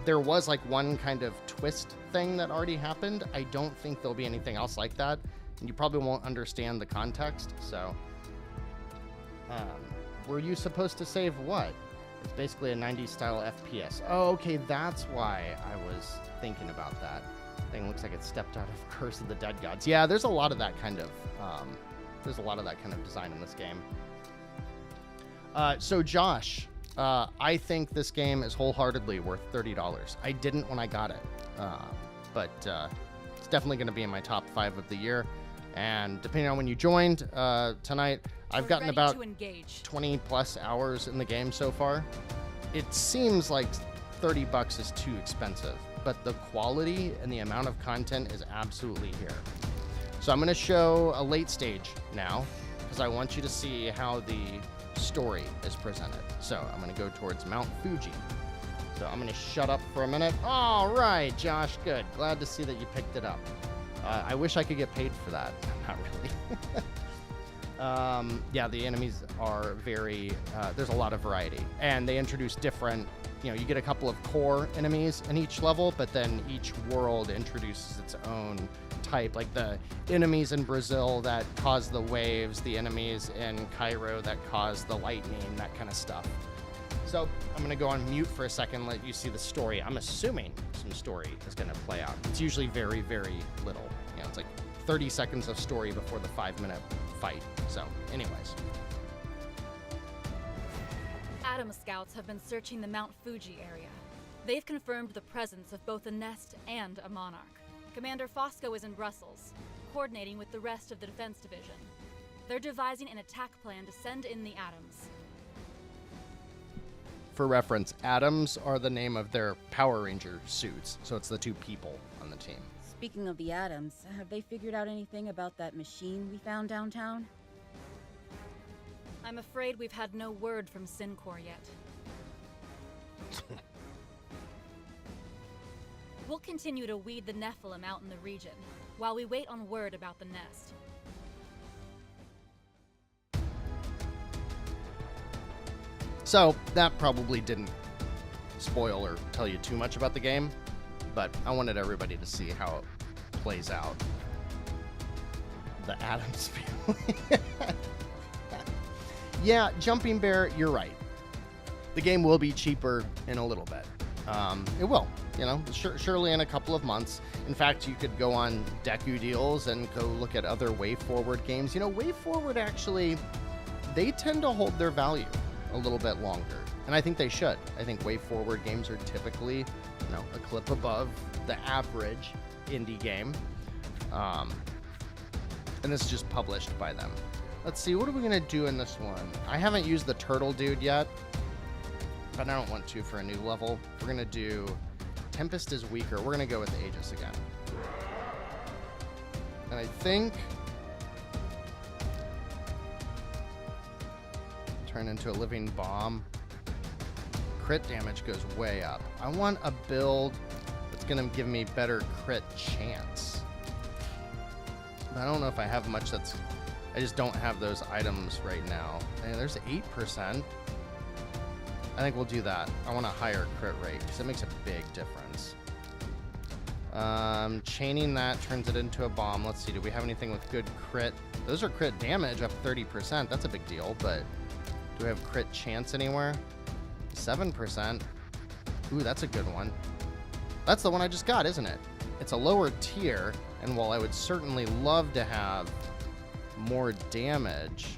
There was like one kind of twist thing that already happened. I don't think there'll be anything else like that, and you probably won't understand the context, so... were you supposed to save what? It's basically a 90s style FPS. Oh, okay, that's why I was thinking about that. Thing looks like it stepped out of Curse of the Dead Gods. Yeah, there's a lot of that kind of design in this game. So Josh, I think this game is wholeheartedly worth $30. I didn't when I got it, but it's definitely going to be in my top 5 of the year. And depending on when you joined tonight, I've gotten about 20 plus hours in the game so far. It seems like $30 is too expensive, but the quality and the amount of content is absolutely here. So I'm going to show a late stage now, because I want you to see how the story is presented. So I'm going to go towards Mount Fuji. So I'm going to shut up for a minute. All right, Josh, good. Glad to see that you picked it up. I wish I could get paid for that. Not really. Yeah, the enemies are very... there's a lot of variety. And they introduce different... You get a couple of core enemies in each level, but then each world introduces its own type. Like the enemies in Brazil that cause the waves, the enemies in Cairo that cause the lightning, that kind of stuff. So I'm going to go on mute for a second, let you see the story. I'm assuming some story is going to play out. It's usually very, very little. It's like 30 seconds of story before the 5-minute fight. So anyways. Atom scouts have been searching the Mount Fuji area. They've confirmed the presence of both a nest and a monarch. Commander Fosco is in Brussels, coordinating with the rest of the Defense Division. They're devising an attack plan to send in the Atoms. For reference, Atoms are the name of their Power Ranger suits, so it's the two people on the team. Speaking of the Atoms, have they figured out anything about that machine we found downtown? I'm afraid we've had no word from Syncor yet. We'll continue to weed the Nephilim out in the region, while we wait on word about the nest. So, that probably didn't spoil or tell you too much about the game, but I wanted everybody to see how it plays out. The Addams family. Yeah, Jumping Bear, you're right. The game will be cheaper in a little bit. It will, surely in a couple of months. In fact, you could go on Deku Deals and go look at other WayForward games. WayForward actually, they tend to hold their value a little bit longer, and I think they should. I think WayForward games are typically, a clip above the average indie game, and this is just published by them. Let's see, what are we gonna do in this one? I haven't used the turtle dude yet, but I don't want to for a new level. We're gonna do Tempest is weaker. We're gonna go with Aegis again, and I think turn into a living bomb. Crit damage goes way up. I want a build that's gonna give me better crit chance. But I don't know if I have much that's... I just don't have those items right now. And there's 8%. I think we'll do that. I want a higher crit rate because it makes a big difference. Chaining that turns it into a bomb. Let's see, do we have anything with good crit? Those are crit damage up 30%. That's a big deal, but do we have crit chance anywhere? 7%. Ooh, that's a good one. That's the one I just got, isn't it? It's a lower tier, and while I would certainly love to have more damage,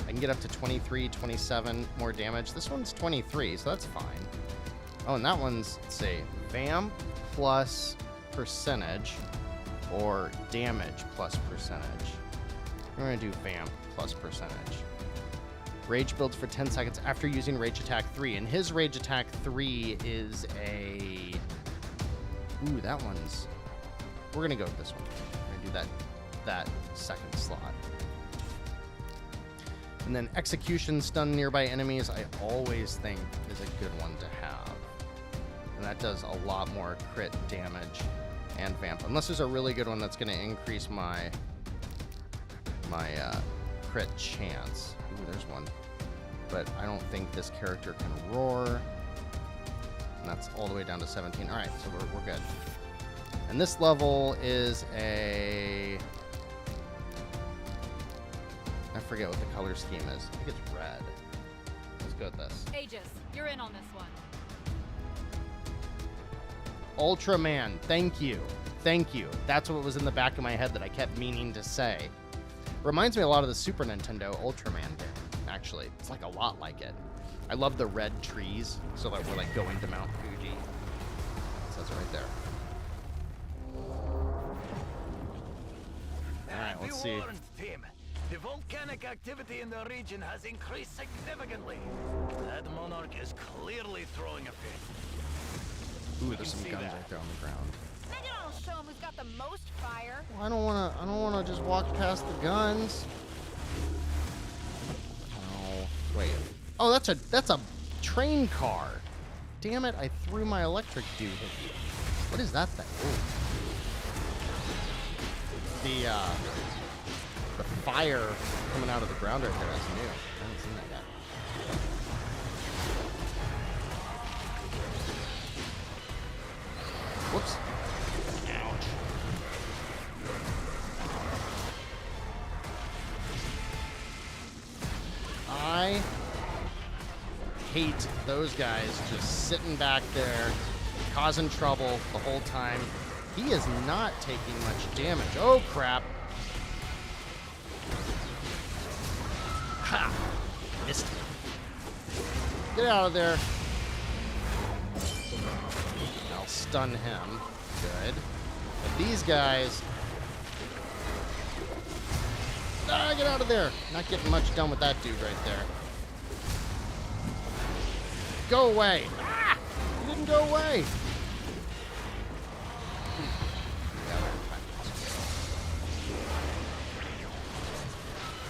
I can get up to 23, 27 more damage. This one's 23, so that's fine. Oh, and that one's, let's see, vamp plus percentage or damage plus percentage. We're going to do vamp plus percentage. Rage builds for 10 seconds after using Rage Attack 3. And his Rage Attack 3 is a... Ooh, that one's... We're going to go with this one. We're going to do that second slot. And then Execution, stun nearby enemies, I always think is a good one to have. And that does a lot more crit damage and vamp. Unless there's a really good one that's going to increase my crit chance. Ooh, there's one. But I don't think this character can roar. And that's all the way down to 17. All right, so we're good. And this level is a... I forget what the color scheme is. I think it's red. Let's go with this. Aegis, you're in on this one. Ultraman, thank you. Thank you. That's what was in the back of my head that I kept meaning to say. Reminds me a lot of the Super Nintendo Ultraman game, actually. It's like a lot like it. I love the red trees, so that we're like going to Mount Fuji. It says it right there. Alright, let's see. Warned, team. The volcanic activity in the region has increased significantly. That monarch is clearly throwing a fit. Ooh, there's some guns right there on the ground. Maybe I'll show him who's got the most fire. Well, I don't wanna just walk past the guns. Oh, wait. Oh, that's a train car. Damn it, I threw my electric dude. What is that thing? Ooh. The fire coming out of the ground right there is new. I haven't seen that yet. Whoops. Ouch. I hate those guys just sitting back there, causing trouble the whole time. He is not taking much damage. Oh, crap. Ha! Missed it. Get out of there. I'll stun him. Good. But these guys... Ah, get out of there. Not getting much done with that dude right there. Go away. Ah! You didn't go away.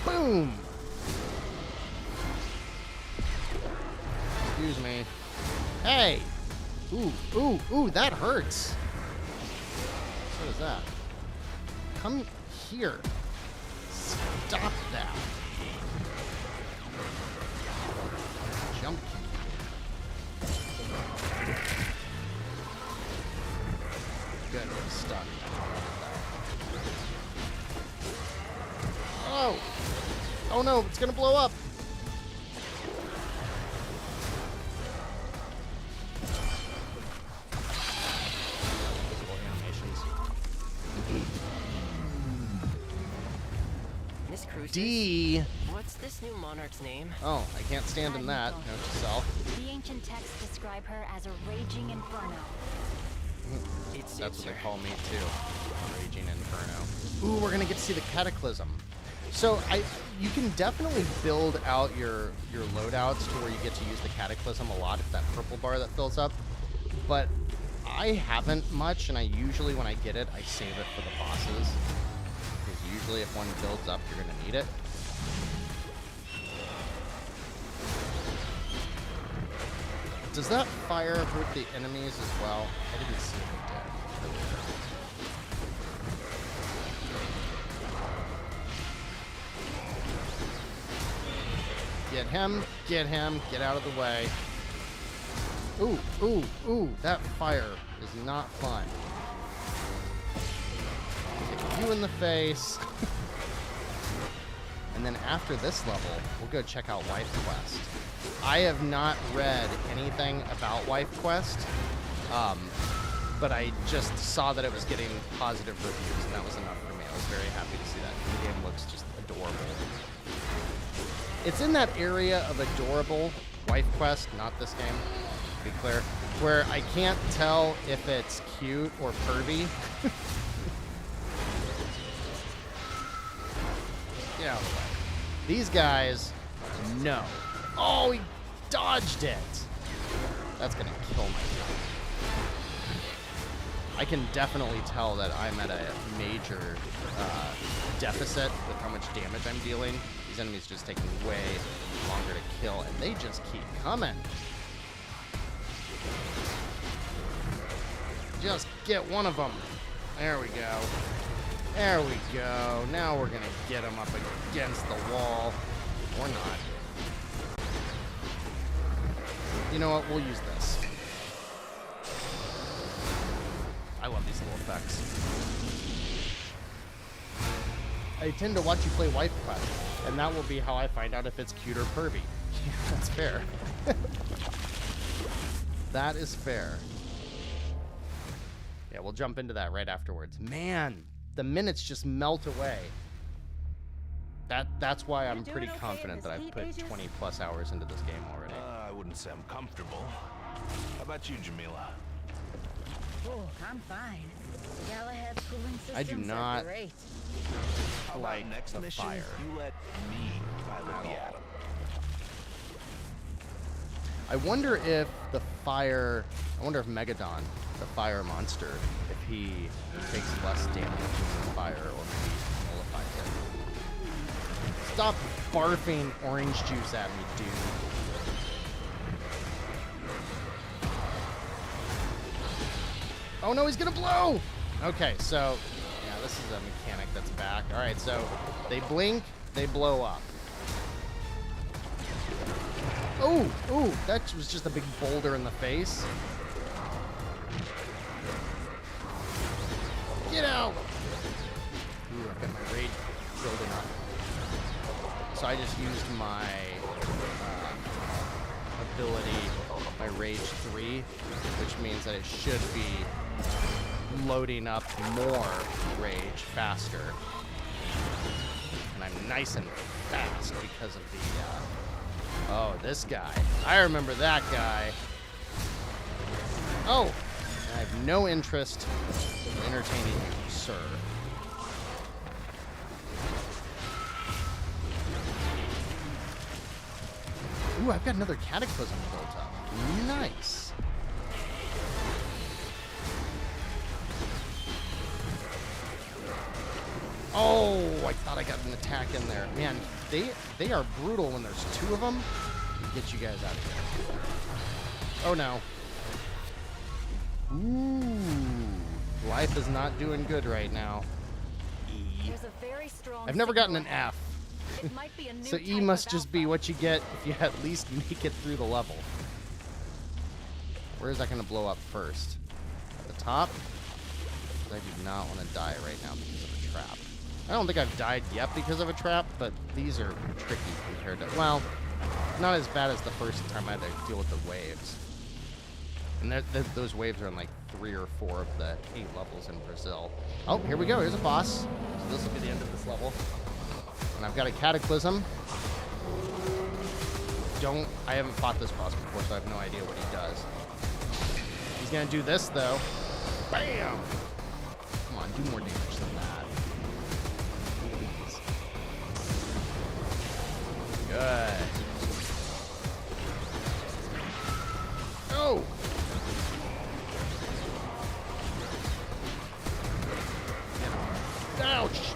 Boom. Excuse me. Hey! Ooh, that hurts. What is that? Come here. Stop that. Jump. Good, we're stuck. Oh! Oh no, it's gonna blow up! Miss Crucis, D. what's this new monarch's name? Oh, I can't stand in that. Note to self. The ancient texts describe her as a raging inferno. That's what they call me too. Raging Inferno. Ooh, we're gonna get to see the Cataclysm. So you can definitely build out your loadouts to where you get to use the Cataclysm a lot if that purple bar that fills up. But I haven't much, and I usually when I get it, I save it for the bosses. Because usually if one builds up, you're gonna need it. Does that fire hurt the enemies as well? I didn't see if it did. Get him, get out of the way. Ooh, that fire is not fun. Kick you in the face. And then after this level, we'll go check out Wife Quest. I have not read anything about Wife Quest, but I just saw that it was getting positive reviews, and that was enough for me. I was very happy to see that. The game looks just adorable. It's in that area of adorable wife quest, not this game, to be clear, where I can't tell if it's cute or pervy. Get out of the way. These guys, no. Oh, he dodged it. That's gonna kill my guy. I can definitely tell that I'm at a major deficit with how much damage I'm dealing. These enemies just taking way longer to kill, and they just keep coming. Just get one of them. There we go. There we go. Now we're gonna get him up against the wall. Or not. You know what? We'll use this. I love these little effects. I tend to watch you play Wife Quest, and that will be how I find out if it's cute or pervy. Yeah, that's fair. That is fair. Yeah, we'll jump into that right afterwards. Man, the minutes just melt away. That's why I'm pretty confident that I've put 20 plus hours into this game already. I wouldn't say I'm comfortable. How about you, Jamila? Oh, I'm fine. Galahad's cooling systems I do not are great. How like about next the mission? fire. You let me pilot the atom. I wonder if the fire... I wonder if Megadon, the fire monster, if he takes less damage from the fire or maybe nullifies it. Stop barfing orange juice at me, dude. Oh no, he's gonna blow! Okay, so, yeah, this is a mechanic that's back. Alright, so they blink, they blow up. Oh, ooh, that was just a big boulder in the face. Get out! Ooh, I've got my rage building up. So I just used my ability, my Rage 3, which means that it should be loading up more rage faster. And I'm nice and fast because of the, oh, this guy. I remember that guy. Oh, I have no interest in entertaining you, sir. Ooh, I've got another cataclysm built up. Nice. Oh, I thought I got an attack in there. Man, they are brutal when there's two of them. Get you guys out of here. Oh no. Ooh, life is not doing good right now. E. There's a very strong I've never gotten an signal. F. It might be a new So E type must of just be alpha. what you get if you at least make it through the level. Where is that going to blow up first? At the top? I do not want to die right now because of a trap. I don't think I've died yet because of a trap, but these are tricky compared to... Well, not as bad as the first time I had to deal with the waves. And those waves are in like 3 or 4 of the 8 levels in Brazil. Oh, here we go. Here's a boss. So this will be the end of this level. And I've got a cataclysm. I haven't fought this boss before, so I have no idea what he does. He's gonna do this though. Bam! Come on, do more damage than that. Good. Oh! Ouch!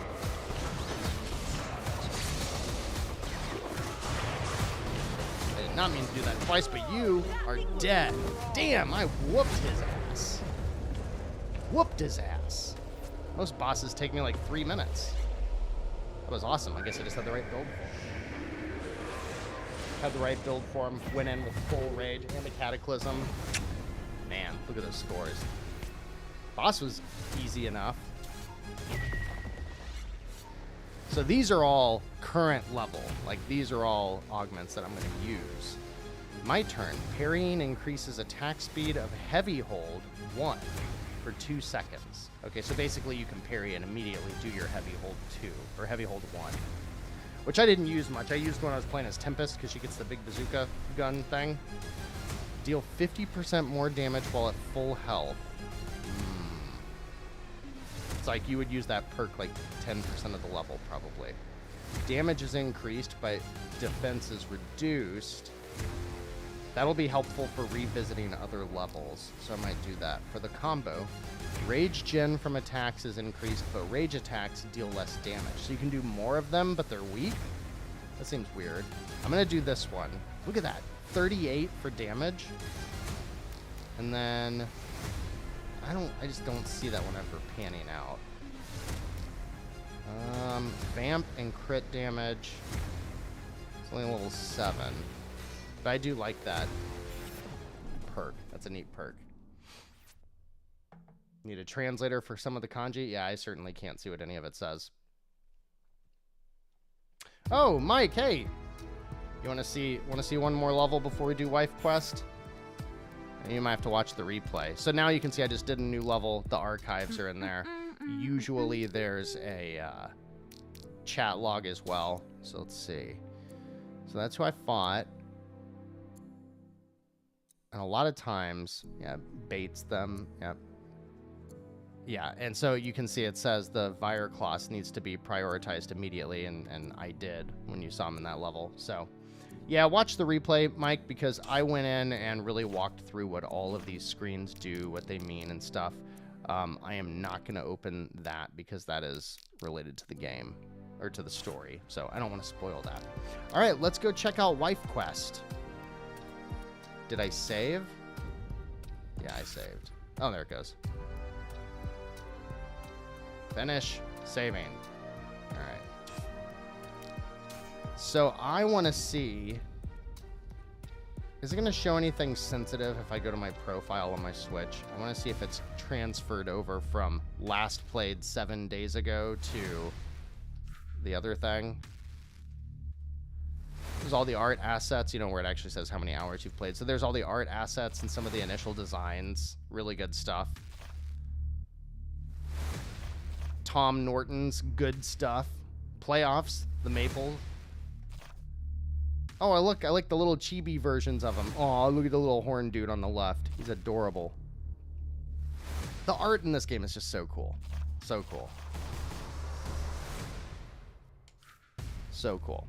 I did not mean to do that twice, but you are dead. Damn, I whooped his ass. Whooped his ass. Most bosses take me like 3 minutes. That was awesome. I guess I just had the right build for him. Had the right build for him. Went in with full rage and a cataclysm. Man, look at those scores. Boss was easy enough. So these are all current level. Like, these are all augments that I'm going to use. My turn. Parrying increases attack speed of heavy hold 1 for 2 seconds. Okay, so basically you can parry and immediately do your heavy hold 2, or heavy hold 1. which I didn't use much. I used when I was playing as Tempest because she gets the big bazooka gun thing. Deal 50% more damage while at full health. It's like you would use that perk like 10% of the level, probably. Damage is increased, but defense is reduced. That'll be helpful for revisiting other levels, so I might do that. For the combo, rage gen from attacks is increased, but rage attacks deal less damage. So you can do more of them, but they're weak? That seems weird. I'm going to do this one. Look at that. 38 for damage. And then I just don't see that one ever panning out. Vamp and crit damage. It's only level 7. But I do like that perk. That's a neat perk. Need a translator for some of the kanji? Yeah, I certainly can't see what any of it says. Oh, Mike, hey! You want to see one more level before we do Wife Quest? You might have to watch the replay. So now you can see I just did a new level. The archives are in there. Usually there's a chat log as well. So let's see. So that's who I fought. And a lot of times, yeah, baits them. Yep. Yeah, and so you can see it says the Viracloss needs to be prioritized immediately, and I did when you saw him in that level. So, yeah, watch the replay, Mike, because I went in and really walked through what all of these screens do, what they mean and stuff. I am not going to open that because that is related to the game, or to the story, so I don't want to spoil that. All right, let's go check out Wife Quest. Did I save? Yeah, I saved. Oh, there it goes. Finish saving. All right. So I want to see, is it going to show anything sensitive if I go to my profile on my Switch? I want to see if it's transferred over from last played 7 days ago to the other thing. There's all the art assets, you know, where it actually says how many hours you've played. So there's all the art assets and some of the initial designs. Really good stuff. Tom Norton's good stuff. Playoffs, the Maple. Oh, I like the little chibi versions of him. Oh, look at the little horn dude on the left. He's adorable. The art in this game is just so cool. So cool. So cool.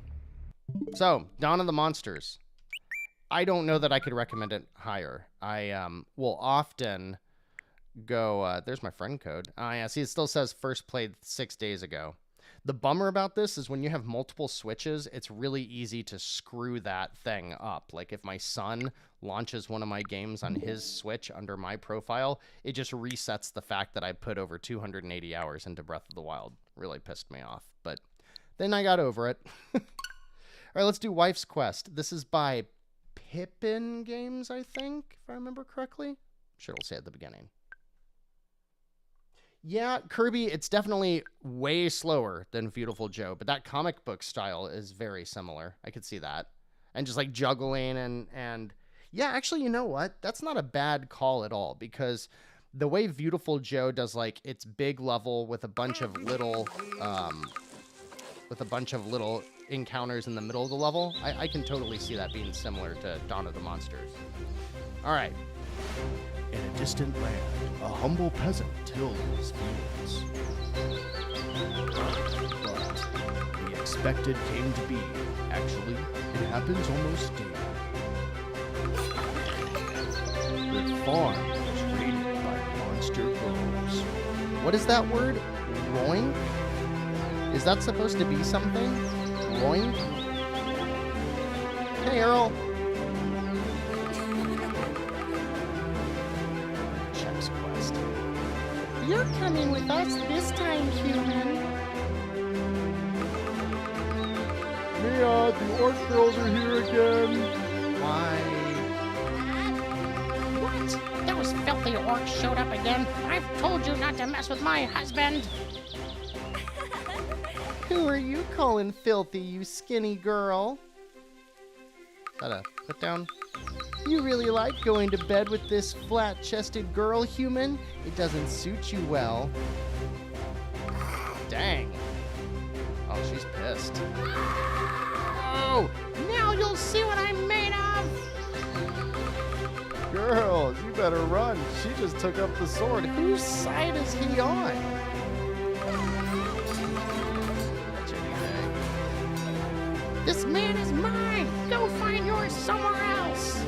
So, Dawn of the Monsters. I don't know that I could recommend it higher. I will often go, there's my friend code. Yeah, see, it still says first played 6 days ago. The bummer about this is when you have multiple Switches, it's really easy to screw that thing up. Like if my son launches one of my games on his Switch under my profile, it just resets the fact that I put over 280 hours into Breath of the Wild. Really pissed me off, but then I got over it. All right, let's do Wife's Quest. This is by Pippin Games, I think, if I remember correctly. I'm sure it'll say at the beginning. Yeah, Kirby, it's definitely way slower than Beautiful Joe, but that comic book style is very similar. I could see that. And just like juggling and yeah, actually, you know what? That's not a bad call at all, because the way Beautiful Joe does like its big level with a bunch of little encounters in the middle of the level, I can totally see that being similar to Dawn of the Monsters. All right. In a distant land, a humble peasant tilled his fields. But the expected came to be. Actually, it happens almost daily. The farm was raided by monster girls. What is that word? Roing? Is that supposed to be something? Roing? Hey, Earl. Chef's Quest. You're coming with us this time, human. Mia, the orc girls are here again. Why? What? Those filthy orcs showed up again. I've told you not to mess with my husband. Who are you calling filthy, you skinny girl? Is that a put down? You really like going to bed with this flat-chested girl, human? It doesn't suit you well. Dang. Oh, she she's pissed. Oh, now you'll see what I'm made of. Girls, you better run. She just took up the sword. Whose side is he on? This man is mine. Go find yours somewhere else.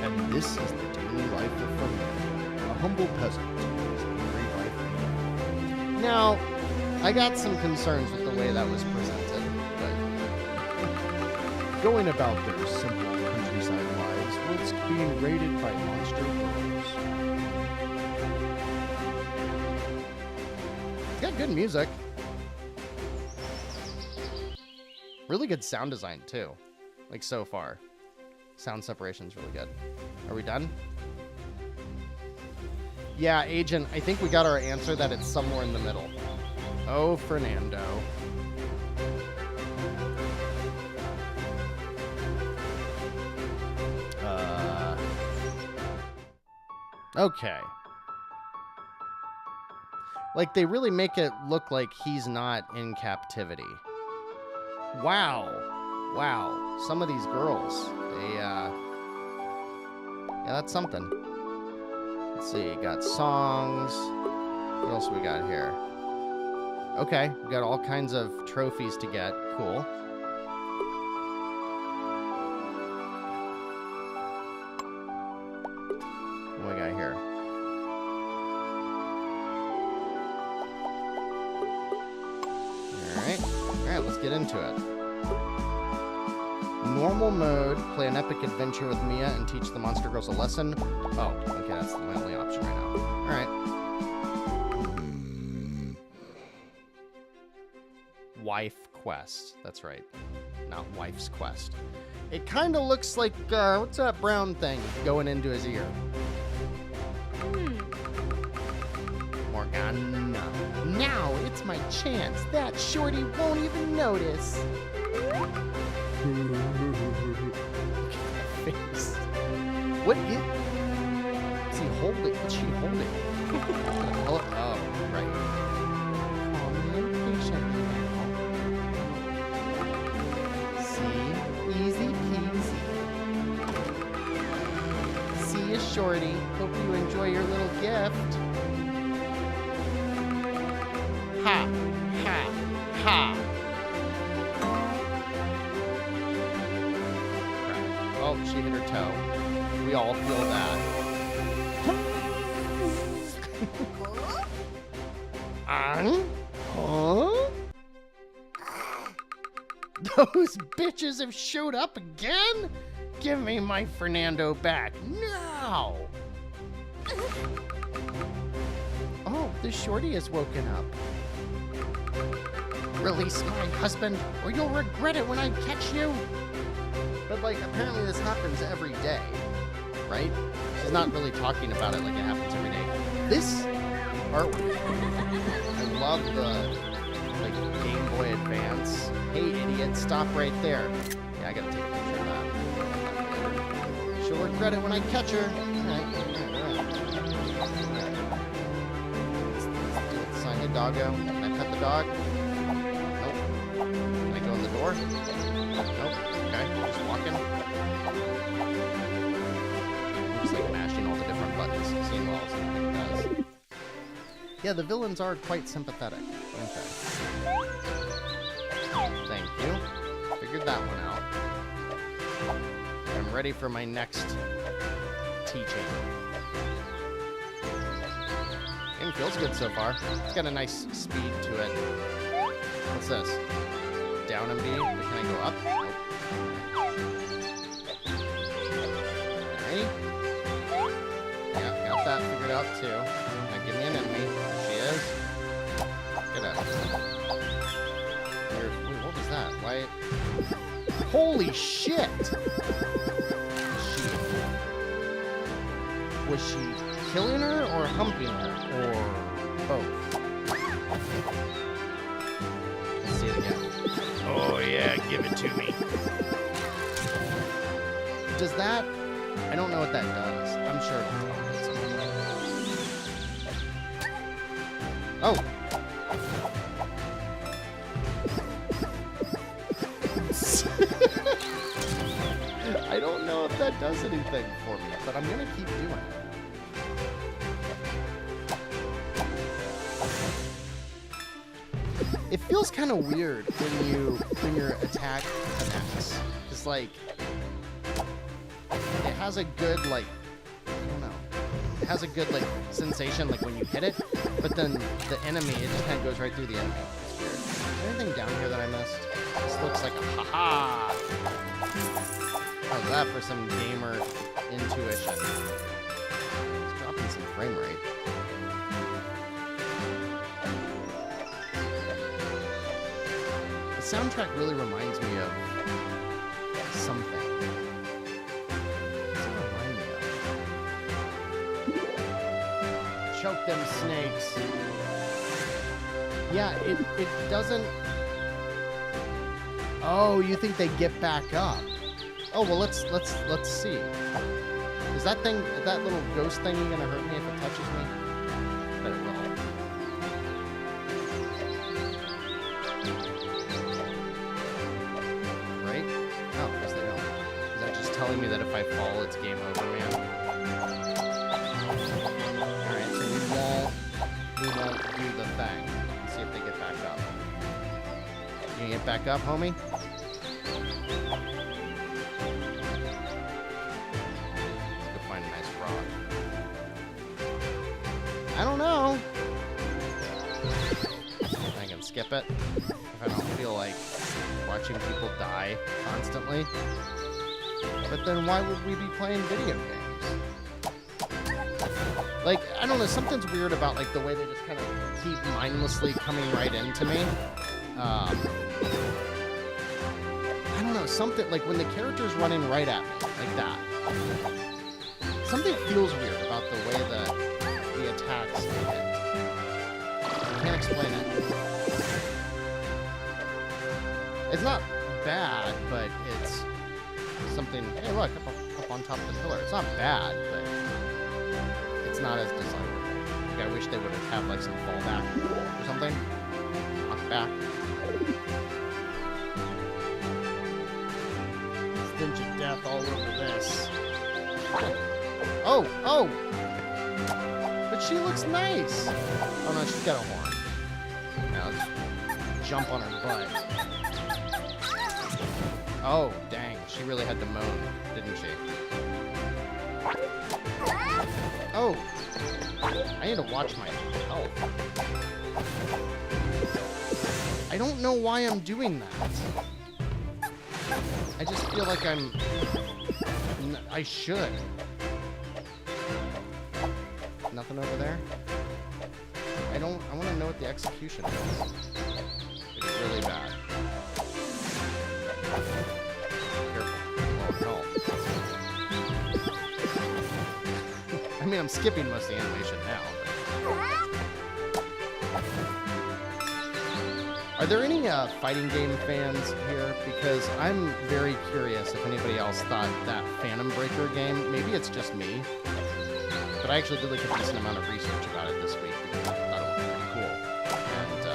And this is the daily life of Fernando, a humble peasant. His angry wife. Now, I got some concerns with the way that was presented, but Going about their simple countryside lives whilst being raided by monster girls. got good music. Really good sound design, too. Like, so far. Sound separation's really good. Are we done? Yeah, Agent, I think we got our answer that it's somewhere in the middle. Oh, Fernando. Okay. Like, they really make it look like he's not in captivity. Wow. Wow. Some of these girls, they, yeah, that's something. Let's see, got songs. What else we got here? Okay, we got all kinds of trophies to get. Cool. What we got here? Alright, let's get into it. Normal mode, play an epic adventure with Mia and teach the monster girls a lesson. Oh, okay, that's my only option right now. Alright. Wife quest. That's right. Not wife's quest. It kind of looks like, what's that brown thing going into his ear? Morgana. Now it's my chance. That shorty won't even notice. Face. What is he holding? What's she holding? Oh, right. Calm and patiently now. See? Easy peasy. See ya, shorty. Hope you enjoy your little gift. Ha! Ha! Ha! Oh, she hit her toe. We all feel that. Huh? Those bitches have showed up again? Give me my Fernando back now! Oh, the shorty has woken up. Release my husband, or you'll regret it when I catch you. But, like, apparently this happens every day, right? She's not really talking about it like it happens every day. This artwork, I love the, like, Game Boy Advance. Hey, idiot, stop right there. Yeah, I gotta take a picture of that. She'll regret it when I catch her. All right. Let's sign the doggo. Can I pet the dog? Nope. Can I go in the door? Nope. Okay, just walking. Just like mashing all the different buttons, seeing what else it does. Yeah, the villains are quite sympathetic, aren't they? Thank you. Figured that one out. I'm ready for my next teaching. Game feels good so far. It's got a nice speed to it. What's this? Down and B? Can I go up? Nope. Alright. Yeah, got that figured out too. Now give me an enemy. There she is. Get up. Wait, what was that? Why? Holy shit! Was she killing her or humping her? Or both? Let's see it again. Oh yeah, give it to me. Does that... I don't know what that does. I'm sure it does. Oh! I don't know if that does anything for me, but I'm gonna keep doing it. It feels kind of weird when your attack connects. It's like it has a good like I don't know. It has a good like sensation like when you hit it, but then the enemy it just kind of goes right through the enemy. It's weird. Is there anything down here that I missed? This looks like a haha. How's that for some gamer intuition? It's dropping some frame rate. The soundtrack really reminds me of something. What's it remind me of? Choke them snakes. Yeah, it doesn't. Oh, you think they get back up? Oh well, let's see. Is that little ghost thingy gonna hurt me if it touches me? Bet it will. Right? Oh, guess they don't. Is that just telling me that if I fall, it's game over, man? All right, so we won't do the thing. Let's see if they get back up. You gonna get back up, homie? I don't know. I can skip it if I don't feel like watching people die constantly. But then why would we be playing video games? Like, I don't know, something's weird about like the way they just kind of keep mindlessly coming right into me. I don't know, something like when the character's running right at me like that. Something feels weird about the way that the attacks hit. I can't explain it. It's not bad, but it's something. Hey, look, up on top of the pillar. It's not bad, but it's not as desirable. Like, I wish they would have had like some fallback or something. Knock back. Stench of death all over this. Oh! But she looks nice! Oh no, she's got a horn. Now let's jump on her butt. Oh, dang. She really had to moan, didn't she? Oh! I need to watch my health. I don't know why I'm doing that. I just feel like I should. Nothing over there? I want to know what the execution is. It's really bad. Careful. Oh, no. I mean, I'm skipping most of the animation now. Are there any fighting game fans here? Because I'm very curious if anybody else thought that Phantom Breaker game, maybe it's just me, but I actually did like a decent amount of research about it this week because I thought it was pretty cool. And it's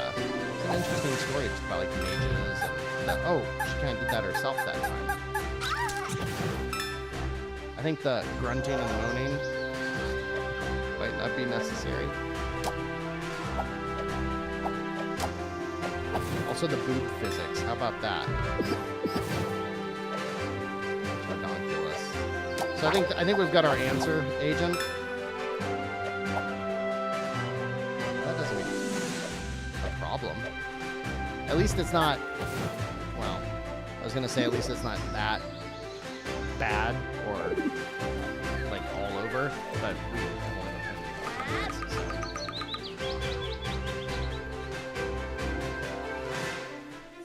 an interesting story just about like mages and that, oh, she kind of did that herself that time. I think the grunting and moaning might not be necessary. Also the boot physics, how about that? Ridiculous. So I think we've got our answer, Agent. That doesn't mean a problem. At least it's not, well, I was gonna say at least it's not that bad or like all over, but we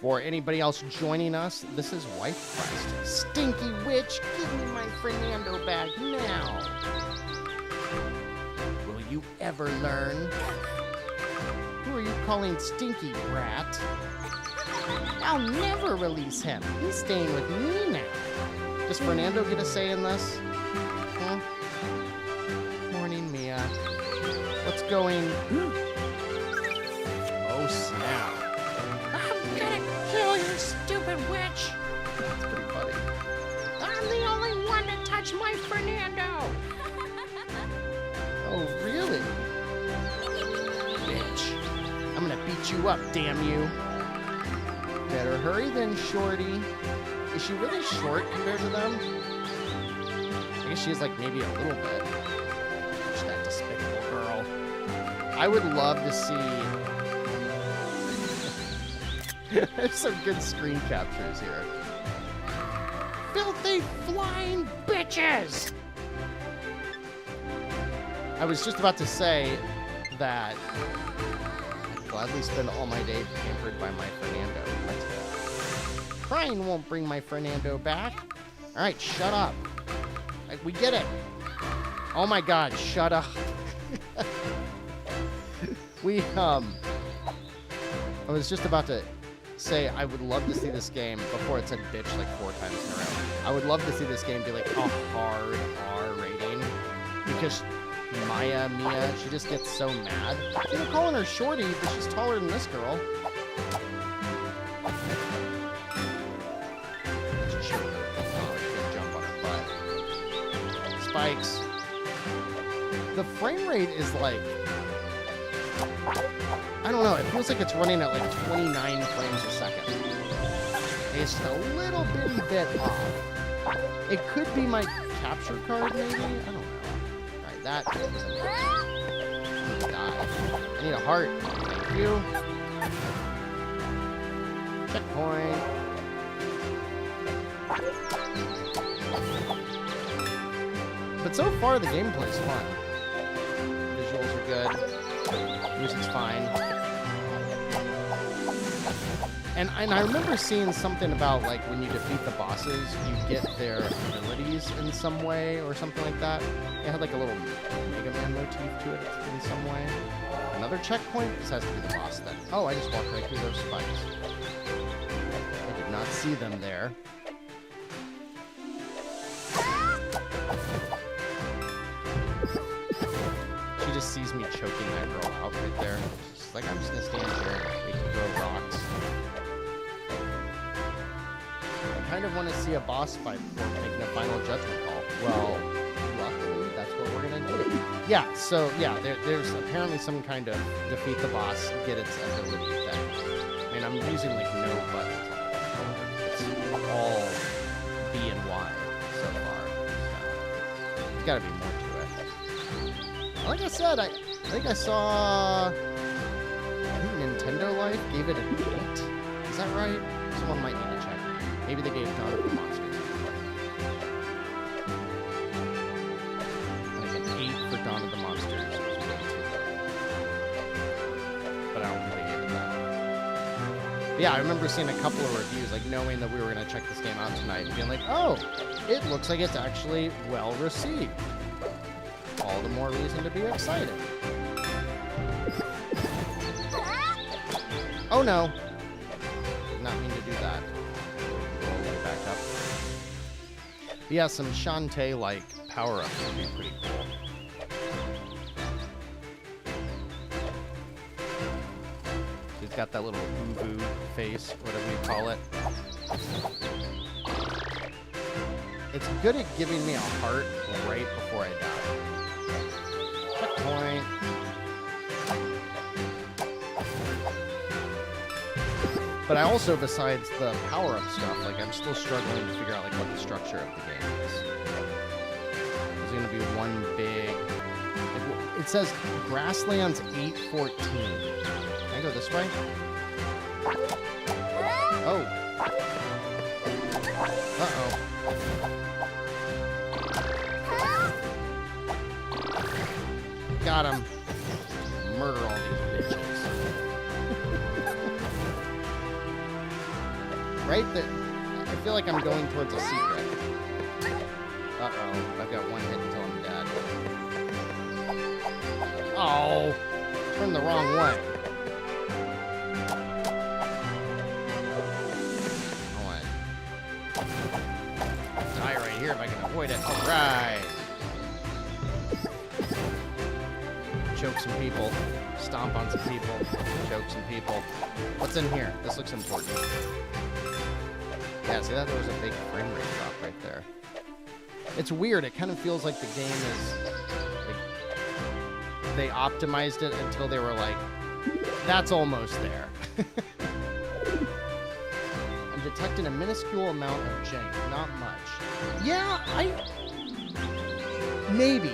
For anybody else joining us, this is Wife Quest. Stinky witch, give me my Fernando bag now. Will you ever learn? Who are you calling Stinky, brat? I'll never release him. He's staying with me now. Does Fernando get a say in this? Huh? Morning, Mia. What's going... Oh, snap. I'm gonna kill you, stupid witch. That's pretty funny. I'm the only one to touch my Fernando. Oh, really? Bitch. I'm gonna beat you up, damn you. Better hurry then, shorty. Is she really short compared to them? I guess she's like maybe a little bit. Gosh, that despicable girl. I would love to see... There's some good screen captures here. Filthy flying bitches. I was just about to say that I'd gladly spend all my day pampered by my Fernando. But crying won't bring my Fernando back. All right, shut up. Like, we get it. Oh my God, shut up. I was just about to say I would love to see this game before it said bitch like 4 times in a row. I would love to see this game be like a hard R rating because Mia, she just gets so mad. They're calling her shorty, but she's taller than this girl. She should jump on her butt. Spikes. The frame rate is like, I don't know, it feels like it's running at like 29 frames a second. It's just a little bitty bit off. It could be my capture card, maybe? I don't know. Alright, that is a I'm gonna die. I need a heart. Thank you. Checkpoint. But so far, the gameplay's fun. Visuals are good. Music's fine. And I remember seeing something about, like, when you defeat the bosses, you get their abilities in some way or something like that. It had, like, a little Mega Man motif to it in some way. Another checkpoint? This has to be the boss then. Oh, I just walked right through those spikes. I did not see them there. She just sees me choking that girl out right there. She's like, I'm just gonna stand here and wait to throw rocks. I kind of want to see a boss fight before making a final judgment call. Well, luckily, that's what we're gonna do. Yeah, so yeah, there's apparently some kind of defeat the boss, get its ability thing. I mean, I'm using like no buttons. It's all B and Y so far. So, there's gotta be more to it. Like I said, I think I saw... I think Nintendo Life gave it an 8. Is that right? Someone might need to check. Maybe they gave Dawn of the Monsters. Like an 8 for Dawn of the Monsters. But I don't think they gave it that. But yeah, I remember seeing a couple of reviews, like knowing that we were going to check this game out tonight and being like, oh, it looks like it's actually well received. All the more reason to be excited. Oh no. Did not mean to do that. Go all the way back up. But yeah, some Shantae-like power-ups would be pretty cool. She's got that little boo-boo face, whatever you call it. It's good at giving me a heart right before I die. Checkpoint. But I also, besides the power-up stuff, like, I'm still struggling to figure out, like, what the structure of the game is. There's going to be one big... It says Grasslands 814. Can I go this way? Oh. Uh-oh. Got him. Murder all these bitches. Right? I feel like I'm going towards a secret. Uh-oh. I've got one hit until I'm dead. Oh! Turned the wrong way. I want to die right here if I can avoid it. Alright! Choke some people. Stomp on some people. Choke some people. What's in here? This looks important. Yeah, see that? There was a big frame rate drop right there. It's weird. It kind of feels like the game is... like, they optimized it until they were like, that's almost there. I'm detecting a minuscule amount of jank. Not much. Yeah, maybe.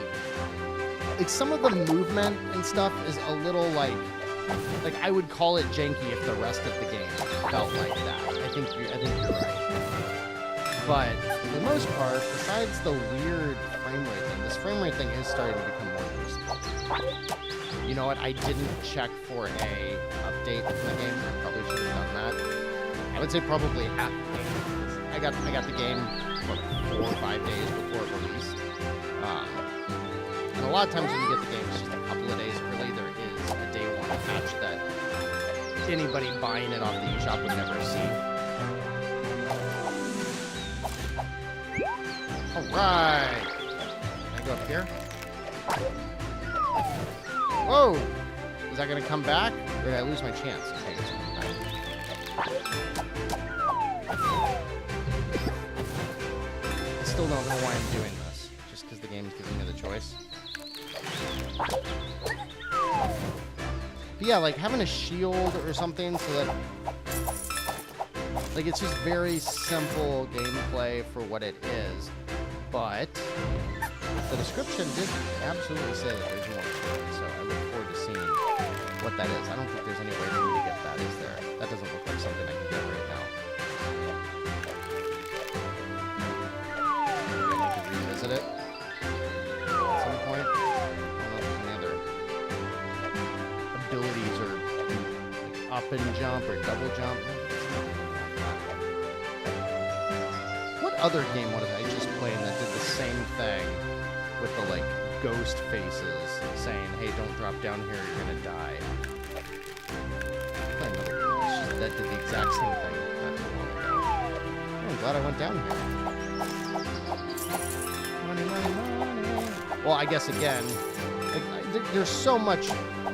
Like, some of the movement and stuff is a little, like I would call it janky if the rest of the game felt like that. I think you're right. But for the most part, besides the weird frame rate thing, this frame rate thing is starting to become more useful. You know what? I didn't check for a update in the game. I probably should have done that. I would say probably half the game. I got the game what, 4 or 5 days before it released. And a lot of times when you get the game, it's just a couple of days early. There is a day one patch that anybody buying it off the eShop would never see. Alright! Can I go up here? Whoa! Is that gonna come back? Or did I lose my chance? Okay, it's coming back. I still don't know why I'm doing this. Just because the game's giving me the choice. But yeah, like having a shield or something so that... like, it's just very simple gameplay for what it is. But the description did absolutely say that there's more to it, so I look forward to seeing what that is. I don't think there's any way for me to get that, is there? That doesn't look like something I can get right now. Maybe I need to revisit it at some point. I don't know if there's any other abilities or like up and jump or double jump. What other game was I just playing that did the same thing with the like ghost faces saying, hey, don't drop down here, you're gonna die? Play another game that did the exact same thing not too long ago. Oh, I'm glad I went down here. Money, money, money. Well, I guess again, like, there's so much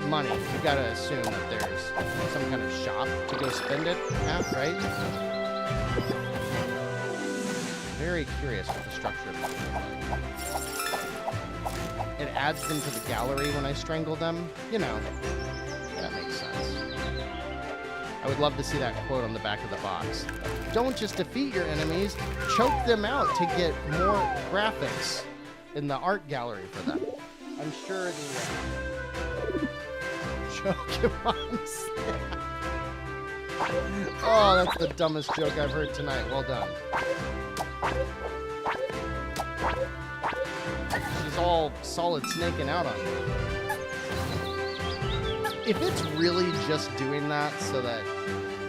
money, you gotta assume that there's some kind of shop to go spend it at, right? Very curious what the structure of it is. It adds them to the gallery when I strangle them. You know, that makes sense. I would love to see that quote on the back of the box. Don't just defeat your enemies, choke them out to get more graphics in the art gallery for them. I'm sure the... choke him on snap. Oh, that's the dumbest joke I've heard tonight. Well done. She's all solid snaking out on me. If it's really just doing that so that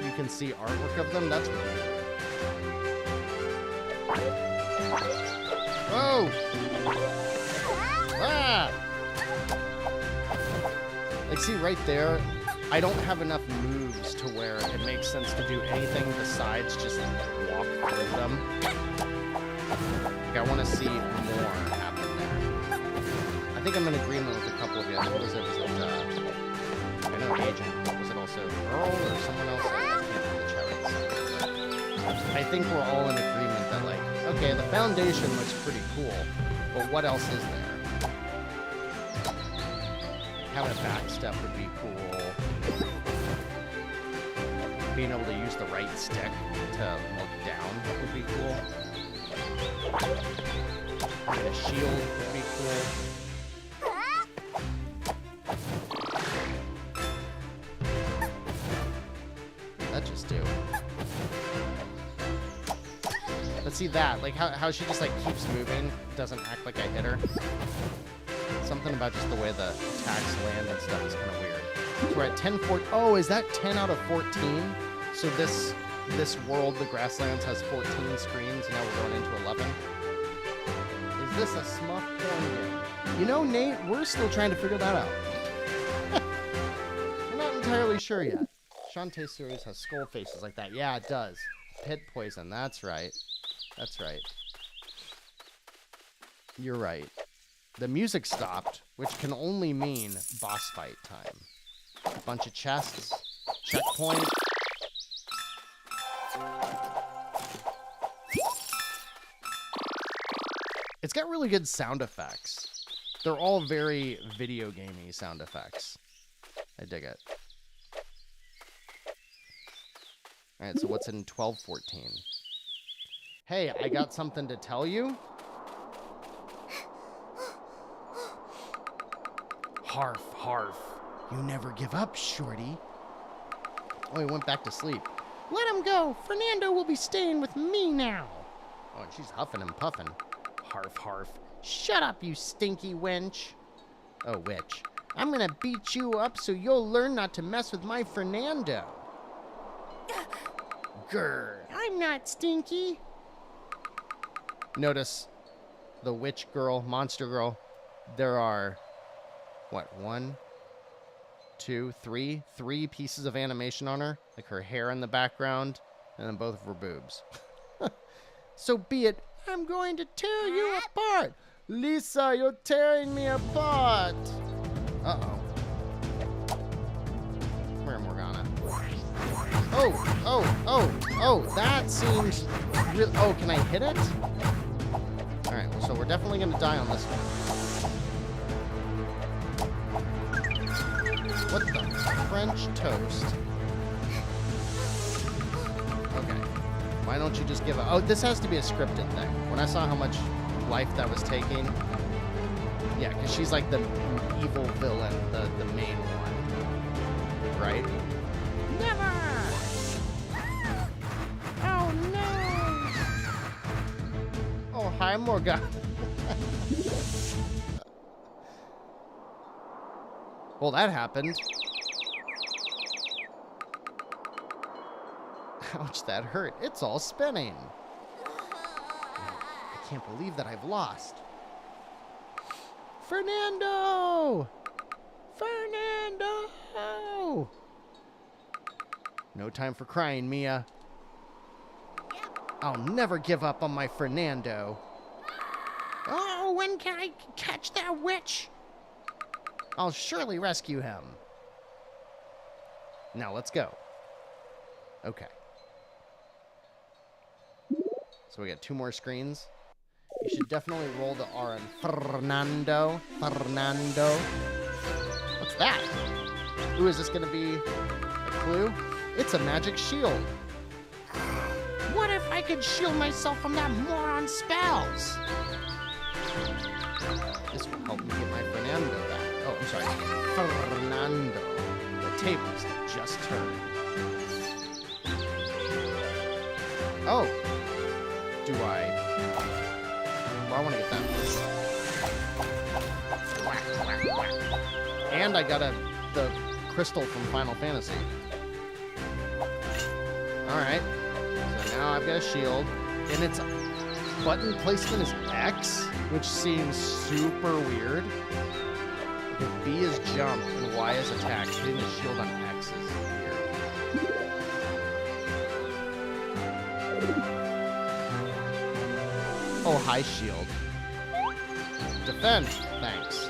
you can see artwork of them, that's weird. Whoa! Ah! Like, see right there, I don't have enough moves to where it makes sense to do anything besides just walk through them. Like, I want to see more happen there. I think I'm in agreement with a couple of you. What was it? Was it, I know Agent. Was it also Earl or someone else? I can't read the chat right. I think we're all in agreement that, like, okay, the foundation looks pretty cool, but what else is there? Having a backstep would be cool. Being able to use the right stick to look down would be cool. And a shield would be cool. That just do. But see that, like how she just like keeps moving, doesn't act like I hit her. Something about just the way the attacks land and stuff is kind of weird. So we're at 10-14. Oh, is that 10 out of 14? So this world, the Grasslands, has 14 screens, and now we're going into 11. Is this a smuff porn game? You know, Nate, we're still trying to figure that out. We're not entirely sure yet. Shantae series has skull faces like that. Yeah, it does. Pit poison. That's right. That's right. You're right. The music stopped, which can only mean boss fight time. A bunch of chests, checkpoint. It's got really good sound effects. They're all very video gamey sound effects. I dig it. All right, so what's in 1214? Hey, I got something to tell you. Harf, harf. You never give up, shorty. Oh, he went back to sleep. Let him go. Fernando will be staying with me now. Oh, and she's huffing and puffing. Harf, harf. Shut up, you stinky wench. Oh, witch. I'm gonna beat you up so you'll learn not to mess with my Fernando. Grr. I'm not stinky. Notice the witch girl, monster girl. There are, what, 1, 2, 3 pieces of animation on her. Like her hair in the background, and then both of her boobs. So be it. I'm going to tear you apart. Lisa, you're tearing me apart. Uh-oh. Where, Morgana? Oh, that seems real. Oh, can I hit it? All right, well, so we're definitely going to die on this one. What the French toast? Okay. Why don't you just give up? Oh, this has to be a scripted thing. When I saw how much life that was taking. Yeah, because she's like the evil villain, the main one. Right? Never! Oh, no! Oh, hi, Morgana. Well, that happened. Ouch, that hurt. It's all spinning. I can't believe that I've lost. Fernando! Fernando! No time for crying, Mia. I'll never give up on my Fernando. Oh, when can I catch that witch? I'll surely rescue him. Now let's go. Okay. So we got 2 more screens. You should definitely roll the R on Fernando. Fernando. What's that? Ooh, is this going to be a clue? It's a magic shield. What if I could shield myself from that moron's spells? This will help me get my Fernando back. Oh, I'm sorry. Fernando. The tables have just turned. Oh. Do I... Well, I want to get that one. And I got the crystal from Final Fantasy. Alright. So now I've got a shield. And its button placement is X, which seems super weird. If B is jump and Y is attack, hitting the shield on X is weird. Oh, hi, shield. Defend. Thanks.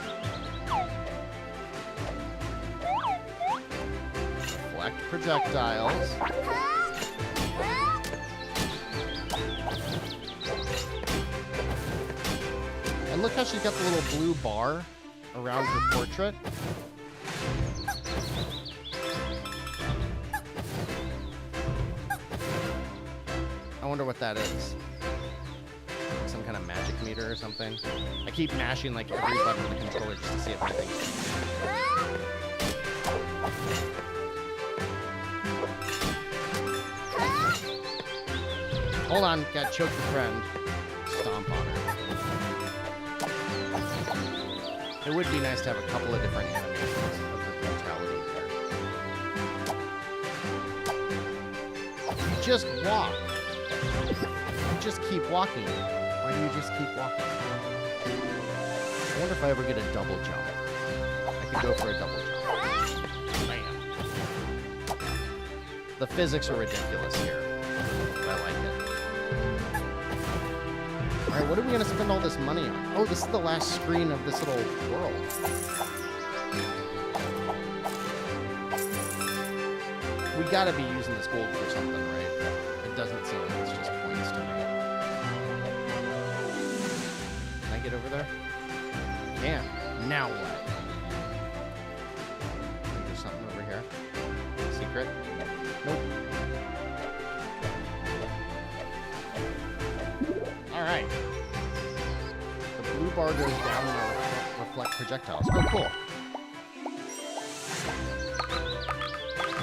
Deflect projectiles. And look how she's got the little blue bar around her portrait. I wonder what that is. Some kind of magic meter or something. I keep mashing like every button on the controller just to see if anything's... Hold on, got choked a friend. Stomp on her. It would be nice to have a couple of different animations of the brutality there. You just walk. You just keep walking. Why do you just keep walking? I wonder if I ever get a double jump. I could go for a double jump. Bam. The physics are ridiculous here. But I like it. Alright, what are we going to spend all this money on? Oh, this is the last screen of this little world. We gotta be using this gold for something, right? It doesn't seem like it's just points to me. get over there? Can. Now what? There's something over here. Secret? Nope. Alright. The blue bar goes down and will reflect projectiles. Oh, cool.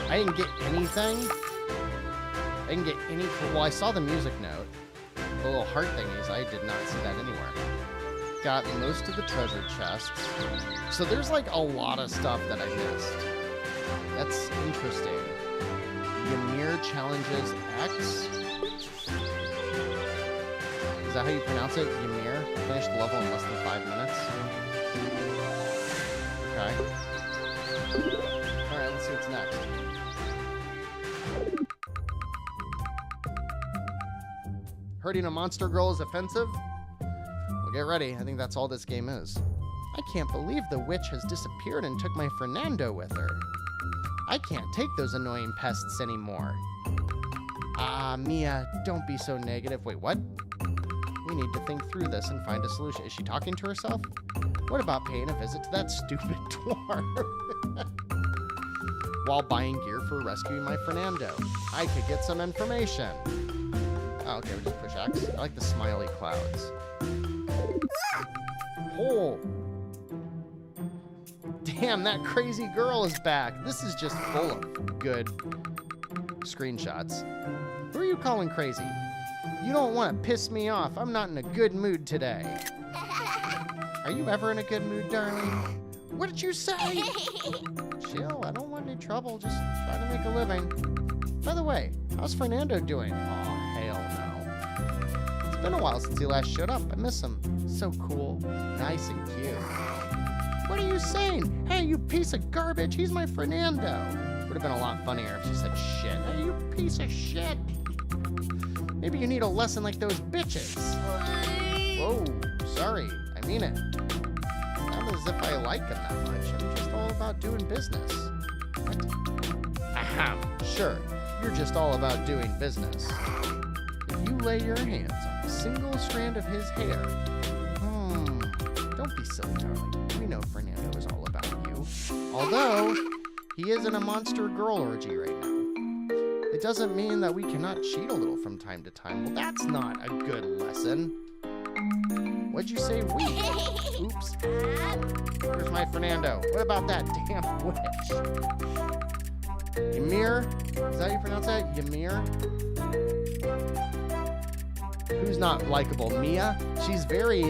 I didn't get anything. I didn't get any... Well, I saw the music note. The little heart thingies. I did not see that anywhere. Got most of the treasure chests. So there's like a lot of stuff that I missed. That's interesting. Ymir challenges X. Is that how you pronounce it? Ymir? Finished the level in less than 5 minutes. Okay. Alright, let's see what's next. Hurting a monster girl is offensive? Well, get ready. I think that's all this game is. I can't believe the witch has disappeared and took my Fernando with her. I can't take those annoying pests anymore. Ah, Mia, don't be so negative. Wait, what? We need to think through this and find a solution. Is she talking to herself? What about paying a visit to that stupid dwarf? While buying gear for rescuing my Fernando. I could get some information. Oh, okay, we just push X. I like the smiley clouds. Oh! Damn, that crazy girl is back. This is just full of good screenshots. Who are you calling crazy? You don't want to piss me off. I'm not in a good mood today. Are you ever in a good mood, darling? What did you say? Chill, I don't want any trouble. Just trying to make a living. By the way, how's Fernando doing? Oh, hell no. It's been a while since he last showed up. I miss him. So cool. Nice and cute. What are you saying? Hey, you piece of garbage. He's my Fernando. Would have been a lot funnier if she said shit. Hey, you piece of shit. Maybe you need a lesson like those bitches. Whoa, sorry. I mean it. Not as if I like him that much. I'm just all about doing business. What? Ahem. Sure, you're just all about doing business. If you lay your hands on a single strand of his hair... Don't be silly, darling. We know Fernando is all about you. Although, he is in a monster girl orgy right now. It doesn't mean that we cannot cheat a little from time to time. Well, that's not a good lesson. What'd you say, we? Oops. Where's my Fernando? What about that damn witch? Ymir? Is that how you pronounce that? Ymir? Who's not likable? Mia? She's very,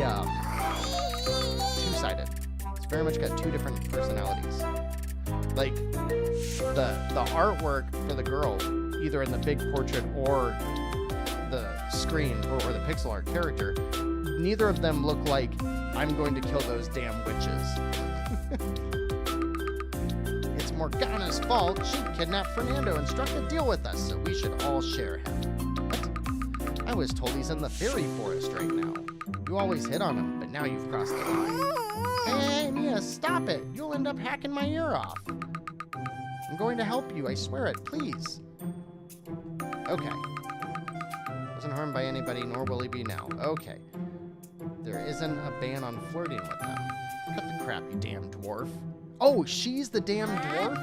two-sided. It's very much got two different personalities. Like, the artwork for the girl, either in the big portrait or the screen or the pixel art character, neither of them look like, I'm going to kill those damn witches. It's Morgana's fault. She kidnapped Fernando and struck a deal with us, so we should all share him. What? I was told he's in the fairy forest right now. You always hit on him, but now you've crossed the line. Hey, Mia, stop it. You'll end up hacking my ear off. I'm going to help you, I swear it, please. Okay. Wasn't harmed by anybody, nor will he be now. Okay. There isn't a ban on flirting with him. Cut the crap, you damn dwarf. Oh, she's the damn dwarf?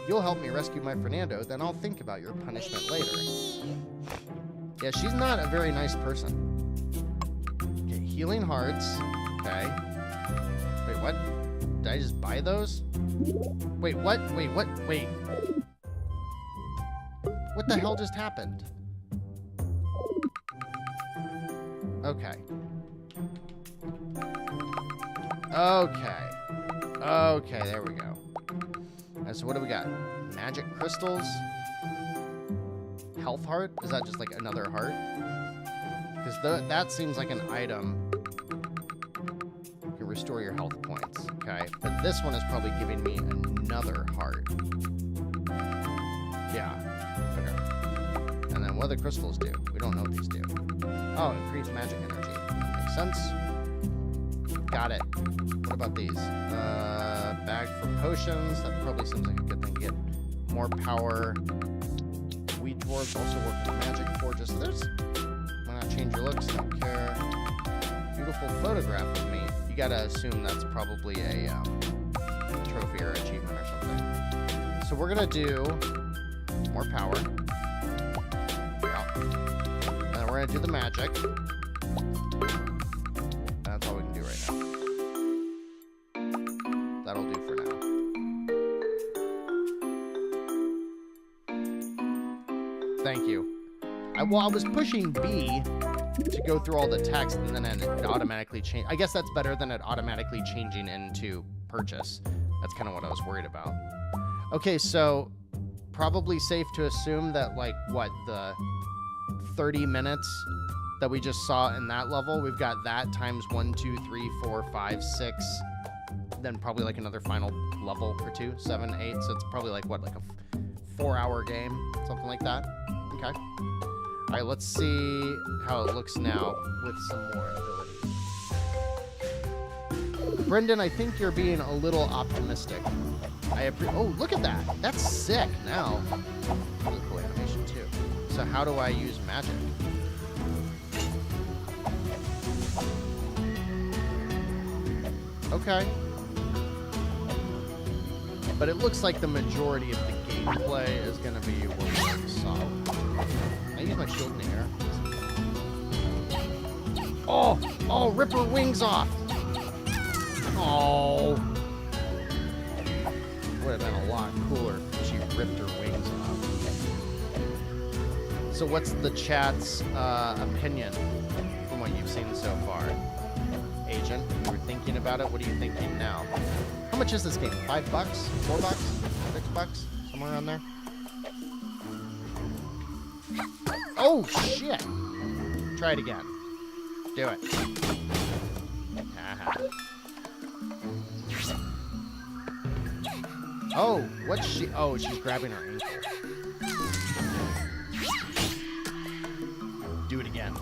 You'll help me rescue my Fernando, then I'll think about your punishment later. Yeah, she's not a very nice person. Okay, healing hearts. Okay. Wait, what? Did I just buy those? Wait, what? Wait, what? Wait. What the hell just happened? Okay. Okay. Okay, there we go. Alright, so what do we got? Magic crystals? Health heart? Is that just like another heart? Because that seems like an item. You can restore your health points. Okay, but this one is probably giving me another heart. Yeah. Okay. And then what do the crystals do? We don't know what these do. Oh, increased magic energy. Makes sense. Got it. What about these? Bag for potions. That probably seems like a good thing to get more power. Wheat dwarves also work with magic forges. So there's... Why not change your looks? Don't care. Beautiful photograph of me. You gotta assume that's probably a trophy or achievement or something. So we're gonna do more power. Yeah. And then we're gonna do the magic. That's all we can do right now. That'll do for now. Thank you. I was pushing B to go through all the text, and then it automatically changed. I guess that's better than it automatically changing into purchase. That's kind of what I was worried about. Okay, so probably safe to assume that, like, what, the 30 minutes that we just saw in that level, we've got that times 1, 2, 3, 4, 5, 6, then probably like another final level or 2, 7, 8. So it's probably like, what, like a 4-hour game, something like that. Okay. All right, let's see how it looks now with some more abilities. Brendan, I think you're being a little optimistic. Oh, look at that. That's sick now. Really cool animation, too. So how do I use magic? Okay. But it looks like the majority of the gameplay is going to be what we already saw. I use my shield in the air. Oh, rip her wings off. Oh. Would have been a lot cooler if she ripped her wings off. So what's the chat's opinion from what you've seen so far? Agent, you were thinking about it. What are you thinking now? How much is this game? $5? $4? $6? Somewhere around there? Oh, shit! Try it again. Do it. Oh, what's she? Oh, she's grabbing her ankle. Do it again.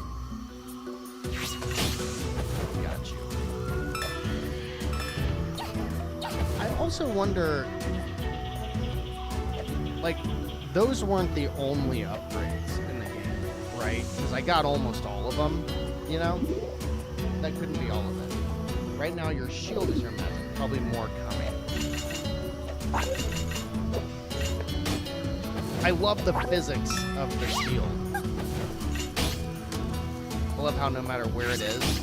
Got you. I also wonder, like, those weren't the only upgrades in the game, right? Because I got almost all of them, you know? That couldn't be all of it. Right now, your shield is your magic. Probably more coming. I love the physics of the shield. I love how no matter where it is,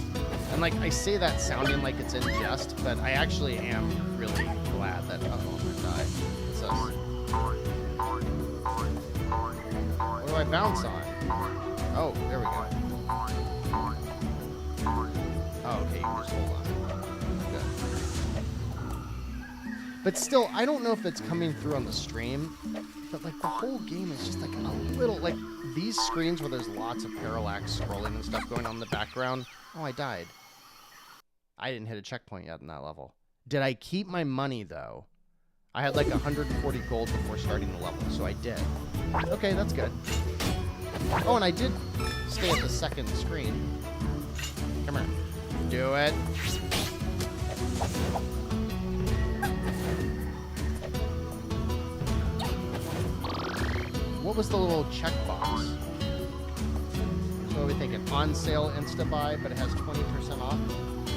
and like I say that sounding like it's in jest, but I actually am really glad that I'm gonna die. So, what do I bounce on? Oh, there we go. Oh, okay, you can just hold on. Good. But still, I don't know if it's coming through on the stream, but like the whole game is just like a little, like these screens where there's lots of parallax scrolling and stuff going on in the background. Oh, I died. I didn't hit a checkpoint yet in that level. Did I keep my money though? I had like 140 gold before starting the level, so I did. Okay, that's good. Oh, and I did stay at the second screen. Come here. Do it. What was the little checkbox? So what are we thinking? On sale Insta-buy, but it has 20% off?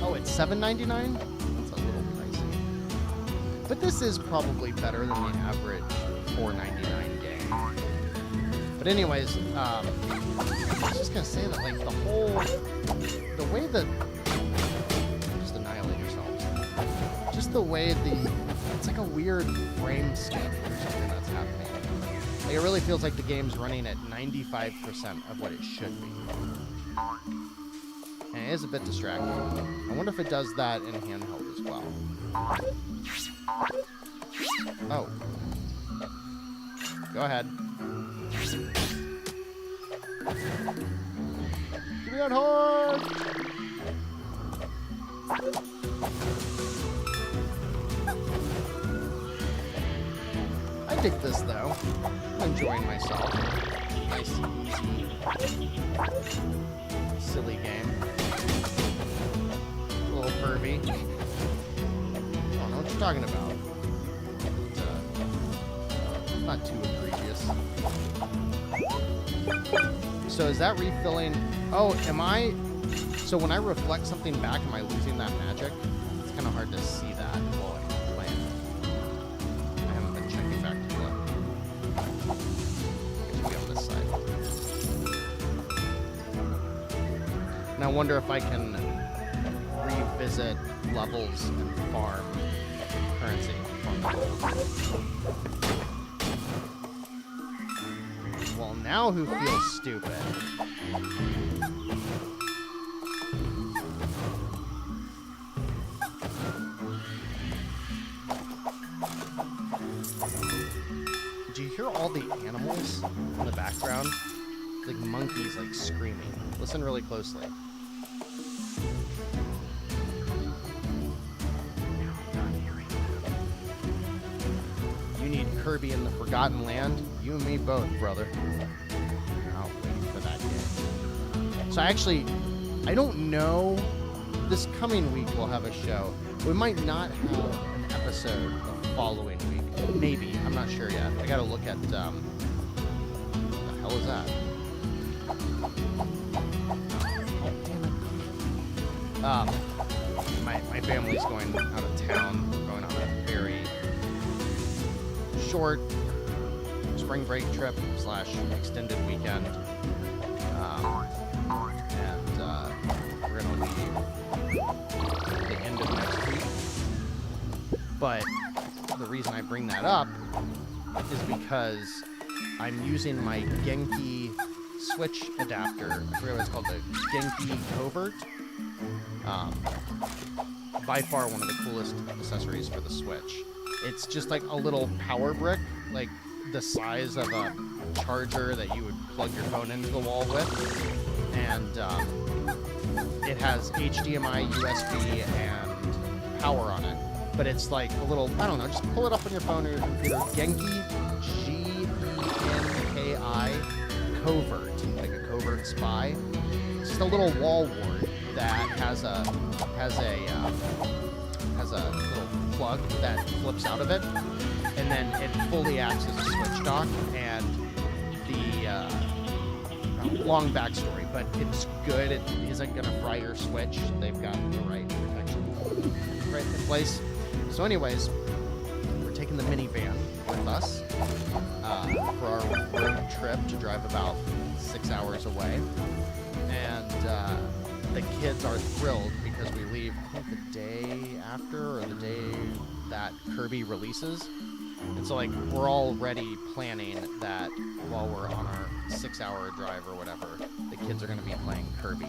Oh, it's $7.99? That's a little pricey. But this is probably better than the average $4.99 game. But anyways, I was just going to say that, like, the way that... Just annihilate yourselves. Just the way it's like a weird frame skip or something that's happening. Like, it really feels like the game's running at 95% of what it should be. And it is a bit distracting. I wonder if it does that in handheld as well. Oh. Go ahead. Give me that hard! I dig this though. I'm enjoying myself. Nice, easy, silly game. A little pervy. I don't know what you're talking about. But, not too egregious. So is that refilling? Oh, am I? So when I reflect something back, am I losing that magic? It's kind of hard to see that while I'm playing. I haven't been checking back to look. It should be on this side. And I wonder if I can revisit levels and farm currency. Well, now who feels stupid? Do you hear all the animals in the background? Like monkeys, like screaming. Listen really closely. You need Kirby in the Forgotten Land? You and me both, brother. I'll wait for that game. So I don't know. This coming week we'll have a show. We might not have an episode the following week. Maybe. I'm not sure yet. I gotta look at, what the hell is that? Oh, damn it. My family's going out of town. We're going on a very short spring break trip / extended weekend. We're gonna leave the end of next week. But the reason I bring that up is because I'm using my Genki Switch adapter. I forget what it's called, the Genki Covert. By far one of the coolest accessories for the Switch. It's just like a little power brick, like the size of a charger that you would plug your phone into the wall with. And it has HDMI, USB, and power on it. But it's like a little, I don't know, just pull it up on your phone or your computer. Genki, Genki, Covert, like a covert spy. It's just a little wall wart that has a little plug that flips out of it, and then it fully acts as a switch dock. And the long backstory, but it's good. It isn't gonna fry your Switch. They've got the right protection right in place. So anyways, we're taking the minivan with us for our road trip to drive about 6 hours away. And the kids are thrilled because we leave, I think, the day after or the day that Kirby releases. And so, like, we're already planning that while we're on our 6-hour drive or whatever, the kids are going to be playing Kirby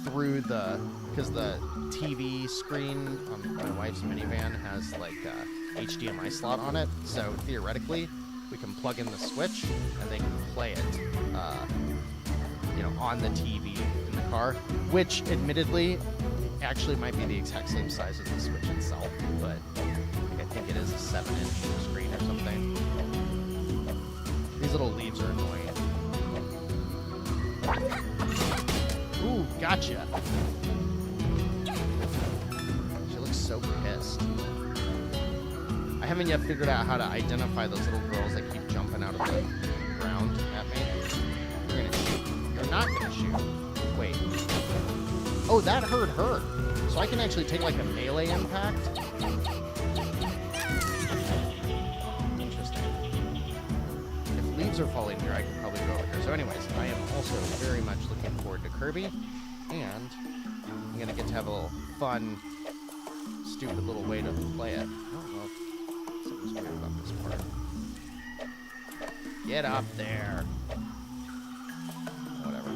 through because the TV screen on my wife's minivan has, like, a HDMI slot on it. So, theoretically, we can plug in the Switch and they can play it, on the TV in the car, which, admittedly, actually might be the exact same size as the Switch itself, but I think it is a 7-inch screen or something. These little leaves are annoying. Ooh, gotcha. She looks so pissed. I haven't yet figured out how to identify those little girls that keep jumping out of the ground at me. You're gonna shoot. You're not gonna shoot. Wait. Oh, that hurt her. So I can actually take like a melee impact. Interesting. If leaves are falling here, I can probably go over here. So anyways, I am also very much looking forward to Kirby. And I'm going to get to have a little fun, stupid little way to play it. I don't know if something's weird about this part. Get up there. Whatever.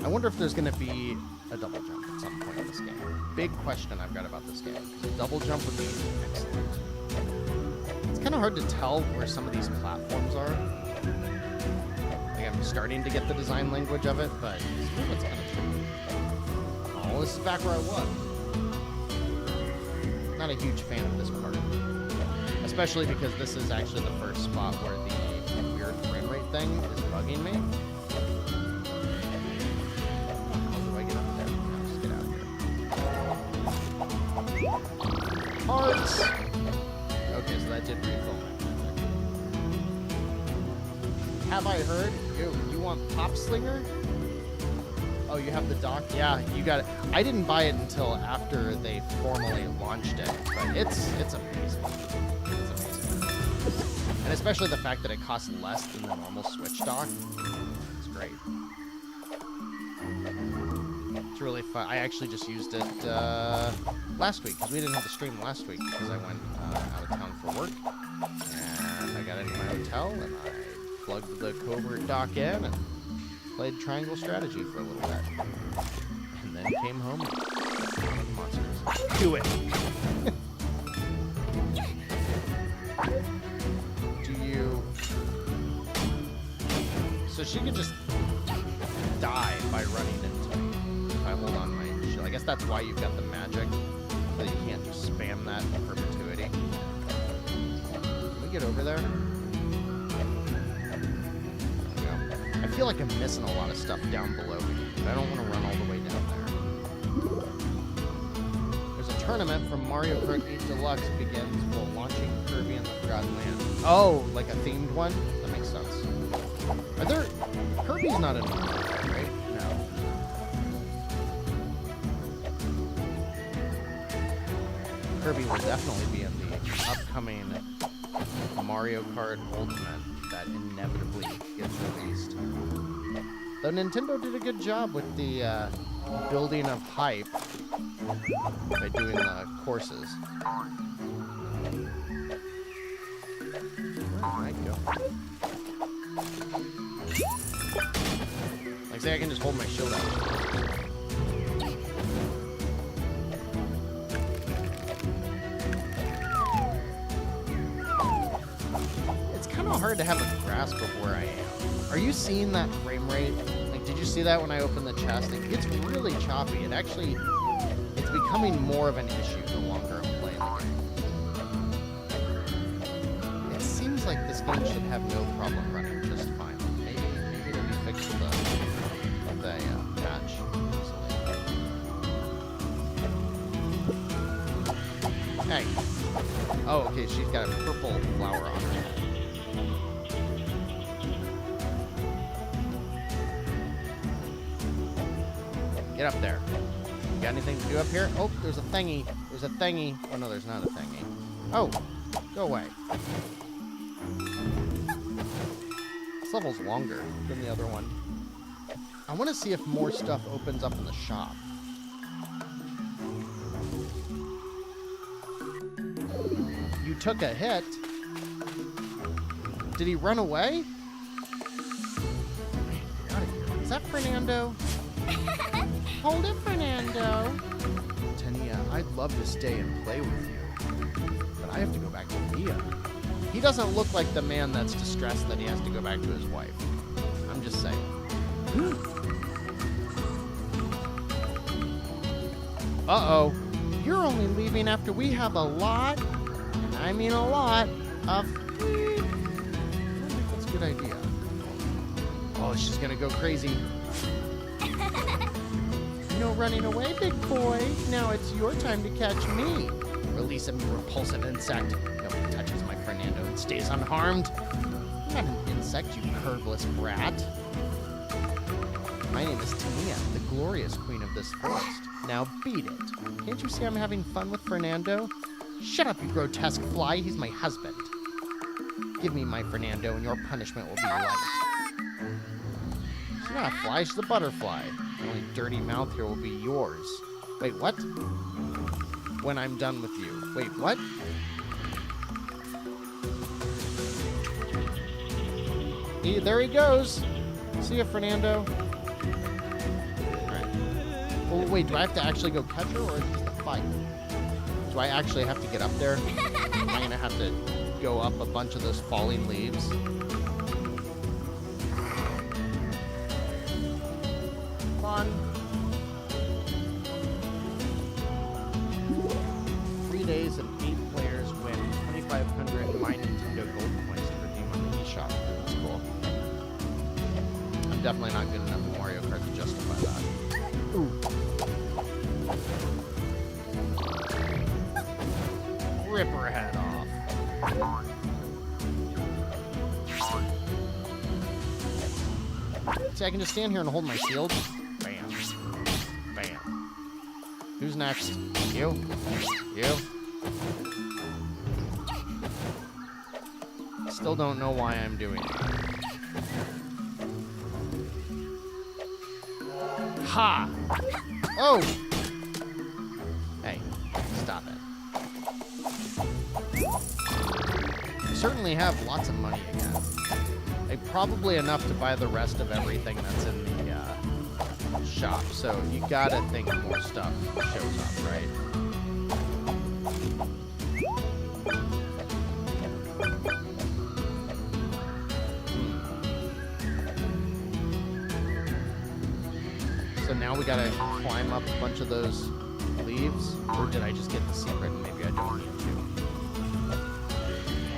I wonder if there's going to be a double jump at some point in this game. Big question I've got about this game. A double jump would be excellent. It's kind of hard to tell where some of these platforms are. Like, I'm starting to get the design language of it, but it's kind of tricky. Oh, this is back where I was. Not a huge fan of this part. Especially because this is actually the first spot where the weird frame rate thing is bugging me. Hearts! Okay, so that did refill my magic. Have I heard? You want Pop Slinger? Oh, you have the dock? Yeah, you got it. I didn't buy it until after they formally launched it, but it's amazing. It's amazing. And especially the fact that it costs less than the normal Switch dock. It's great. It's really fun. I actually just used it last week, because we didn't have the stream last week because I went out of town for work. And I got into my hotel, and I plugged the Covert dock in, and played Triangle Strategy for a little bit. And then came home and killed monsters. Do it! Do you... So she could just die by running into me if I hold on my shield. I guess that's why you've got the magic, so you can't just spam that in perpetuity. Can we get over there? I feel like I'm missing a lot of stuff down below me, but I don't want to run all the way down there. There's a tournament from Mario Kart 8 Deluxe begins while launching Kirby and the Forgotten Land. Oh, like a themed one? That makes sense. Are there... Kirby's not in Mario Kart, right? No. Kirby will definitely be in the upcoming Mario Kart Ultimate that inevitably gets released. Though Nintendo did a good job with the building of hype by doing the courses. Where might I go? Like, say I can just hold my shield out. Hard to have a grasp of where I am. Are you seeing that frame rate? Like, did you see that when I opened the chest? It gets really choppy. It's becoming more of an issue the longer I'm playing the game. It seems like this game should have no problem running just fine. Maybe it'll be fixed with the patch. Hey. Oh, okay, she's got a purple flower on her head. Get up there. You got anything to do up here? Oh, there's a thingy. There's a thingy. Oh, no, there's not a thingy. Oh, go away. This level's longer than the other one. I want to see if more stuff opens up in the shop. You took a hit. Did he run away? Get out of here. Is that Fernando? Hold it, Fernando. Tania, I'd love to stay and play with you, but I have to go back to Mia. He doesn't look like the man that's distressed that he has to go back to his wife. I'm just saying. Uh-oh. You're only leaving after we have a lot, and I mean a lot, of food. I don't think that's a good idea. Oh, she's gonna go crazy. No running away, big boy. Now it's your time to catch me. Release him, you repulsive insect. No one touches my Fernando and stays unharmed. I'm not an insect, you curveless brat. My name is Tania, the glorious queen of this forest. Now beat it. Can't you see I'm having fun with Fernando? Shut up, you grotesque fly. He's my husband. Give me my Fernando and your punishment will be light. She's not a fly, she's a butterfly. The only dirty mouth here will be yours. Wait, what? When I'm done with you. Wait, what? There he goes. See ya, Fernando. Alright. Oh, wait, do I have to actually go catch her, or is this the fight? Do I actually have to get up there? Am I gonna have to go up a bunch of those falling leaves? Come on. 3 days and 8 players win 2,500 My Nintendo Gold Coins to redeem on the eShop. That's cool. I'm definitely not good enough in Mario Kart to justify that. Ooh. Rip her head off. See, I can just stand here and hold my shield. Bam. Who's next? You? You? Still don't know why I'm doing that. Ha! Oh! Hey, stop it. I certainly have lots of money again. Like, probably enough to buy the rest of everything that's in the shop, so you gotta think more stuff shows up, right? So now we gotta climb up a bunch of those leaves, or did I just get the secret and maybe I don't need to?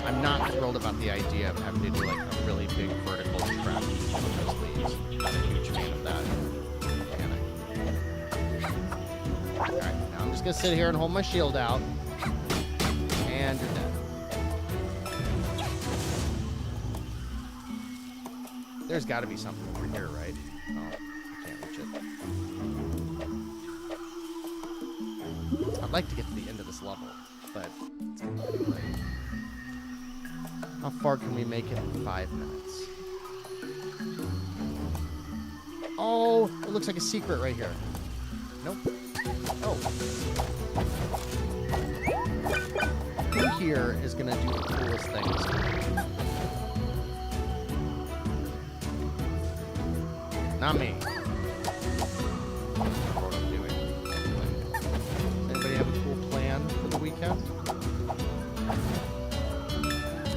I'm not thrilled about the idea of having to do like a really big vertical trap each one of those leaves. Not a huge fan of that. Alright, now I'm just gonna sit here and hold my shield out. And you're dead. There's gotta be something over here, right? Oh, I can't reach it. I'd like to get to the end of this level, but it's gonna be too late. How far can we make it in 5 minutes? Oh, it looks like a secret right here. Nope. Oh. Who here is going to do the coolest things? Not me. What I'm doing. Anybody have a cool plan for the weekend?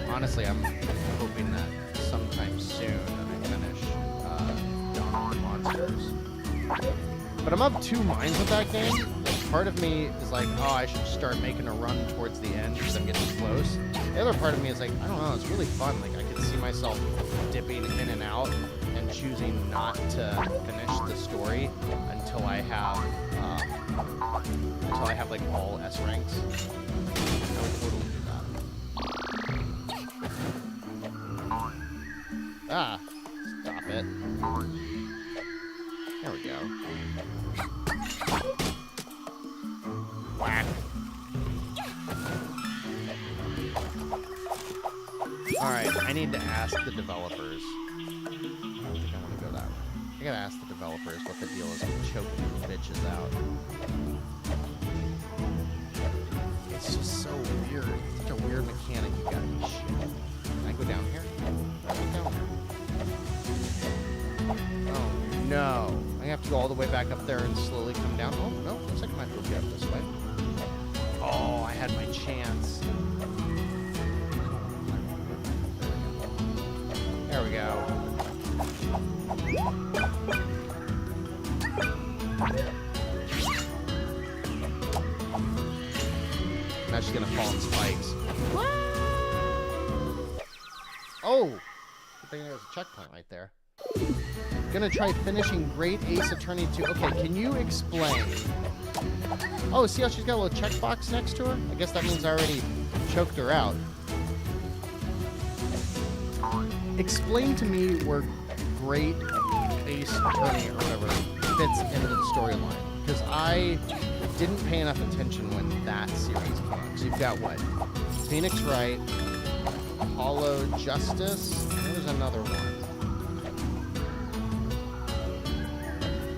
Honestly, I'm hoping that sometime soon I finish Dawn of the Monsters. But I'm of two minds with that game. Like, part of me is like, oh, I should start making a run towards the end because I'm getting close. The other part of me is like, I don't know, it's really fun. Like, I could see myself dipping in and out and choosing not to finish the story until I have like all S ranks. I would totally do that. Ah, stop it. There we go. Whack. Alright, I need to ask the developers. I don't think I want to go that way. I gotta ask the developers what the deal is with choking these bitches out. It's just so weird. It's such a weird mechanic. You gotta be shit. Can I go down here? Can I go down here? Oh, no. I have to go all the way back up there and slowly come down. Oh, no. Looks like I might be able to get up this way. Oh, I had my chance. There we go. Now she's gonna fall in spikes. Oh! Good thing there's a checkpoint right there. Gonna try finishing Great Ace Attorney 2. Okay, can you explain? Oh, see how she's got a little checkbox next to her? I guess that means I already choked her out. Explain to me where Great Ace Attorney or whatever fits into the storyline. Because I didn't pay enough attention when that series came out. So you've got what? Phoenix Wright, Hollow Justice, and there's another one.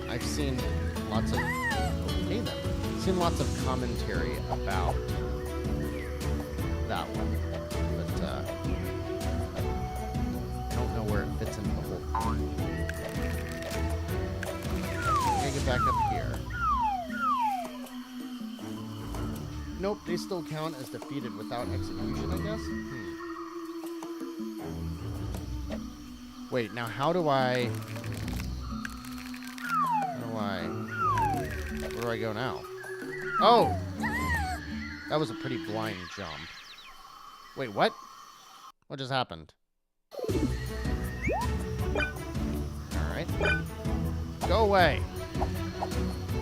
I've seen lots of seen lots of commentary about that one, but I don't know where it fits into the whole thing. I'm gonna get back up here. Nope, they still count as defeated without execution, I guess? Wait, now how do I... Where do I go now? Oh! That was a pretty blind jump. Wait, what? What just happened? Alright. Go away!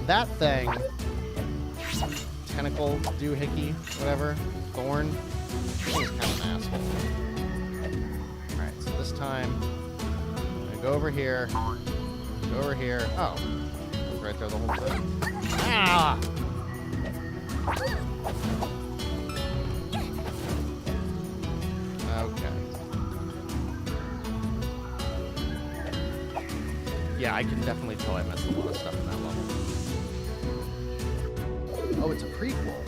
That thing... Tentacle, doohickey, whatever. Thorn. He's kind of an asshole. Alright, so this time... I'm gonna go over here. Go over here. Oh. Right there the whole time. Ah! Okay. Yeah, I can definitely tell I missed a lot of stuff in that level. Oh, it's a prequel.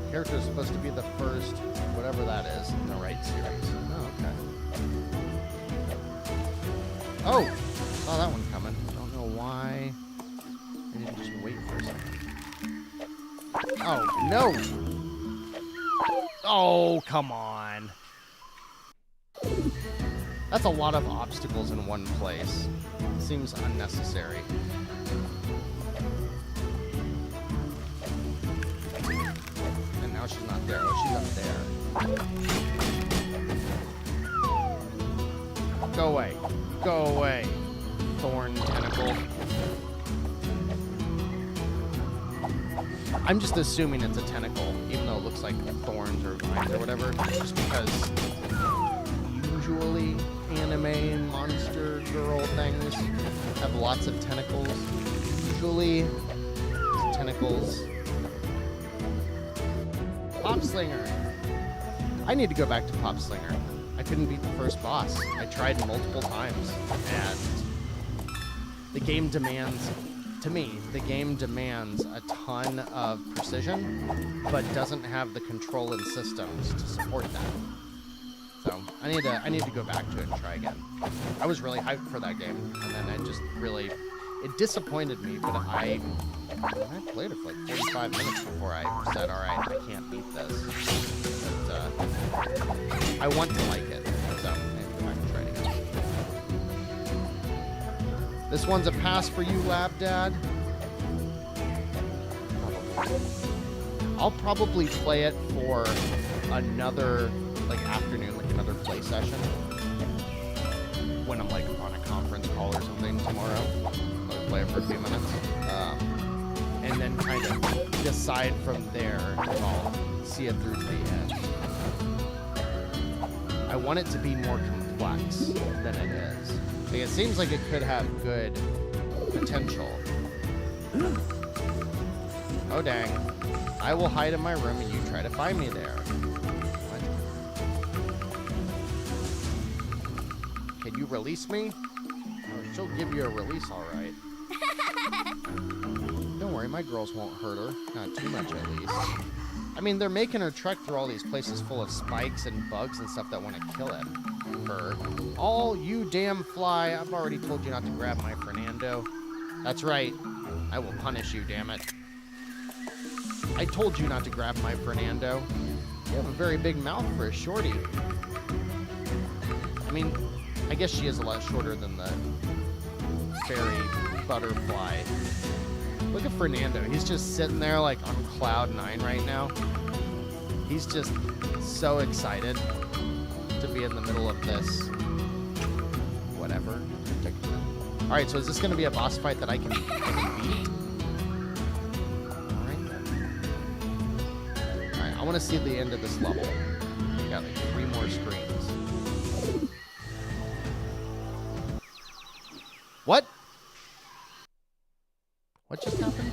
The character is supposed to be the first, whatever that is, in the right series. Oh, okay. Oh! Saw that one coming. I don't know why I didn't just wait for a second. Oh, no! Oh, come on. That's a lot of obstacles in one place. Seems unnecessary. And now she's not there. Oh, she's up there. Go away. Go away. Thorn tentacle. I'm just assuming it's a tentacle, even though it looks like thorns or vines or whatever, just because usually anime monster girl things have lots of tentacles. Usually, it's tentacles. Pop Slinger. I need to go back to Pop Slinger. I couldn't beat the first boss. I tried multiple times, and the game demands, to me, the game demands a ton of precision, but doesn't have the control and systems to support that. So I need to go back to it and try again. I was really hyped for that game, and then I just really, it disappointed me. But I played it for like 45 minutes before I said, all right, I can't beat this. But I want to like it, so I need to go back and try it again. This one's a pass for you, Lab Dad. I'll probably play it for another afternoon, another play session when I'm on a conference call or something tomorrow. I'll play it for a few minutes, and then kind of decide from there if I'll see it through to the end. I want it to be more complex than it is. It seems like it could have good potential. Oh dang. I will hide in my room and you try to find me there. What? Can you release me? Oh, she'll give you a release, alright. Don't worry, my girls won't hurt her. Not too much, at least. I mean, they're making her trek through all these places full of spikes and bugs and stuff that want to kill her. All you damn fly. I've already told you not to grab my Fernando. That's right. I will punish you, damn it. I told you not to grab my Fernando. You have a very big mouth for a shorty. I mean, I guess she is a lot shorter than the fairy butterfly. Look at Fernando. He's just sitting there on cloud 9 right now. He's just so excited to be in the middle of this. Whatever. Alright, so is this going to be a boss fight that I can beat? Alright, I want to see the end of this level. We got 3 more screens. What? What just happened?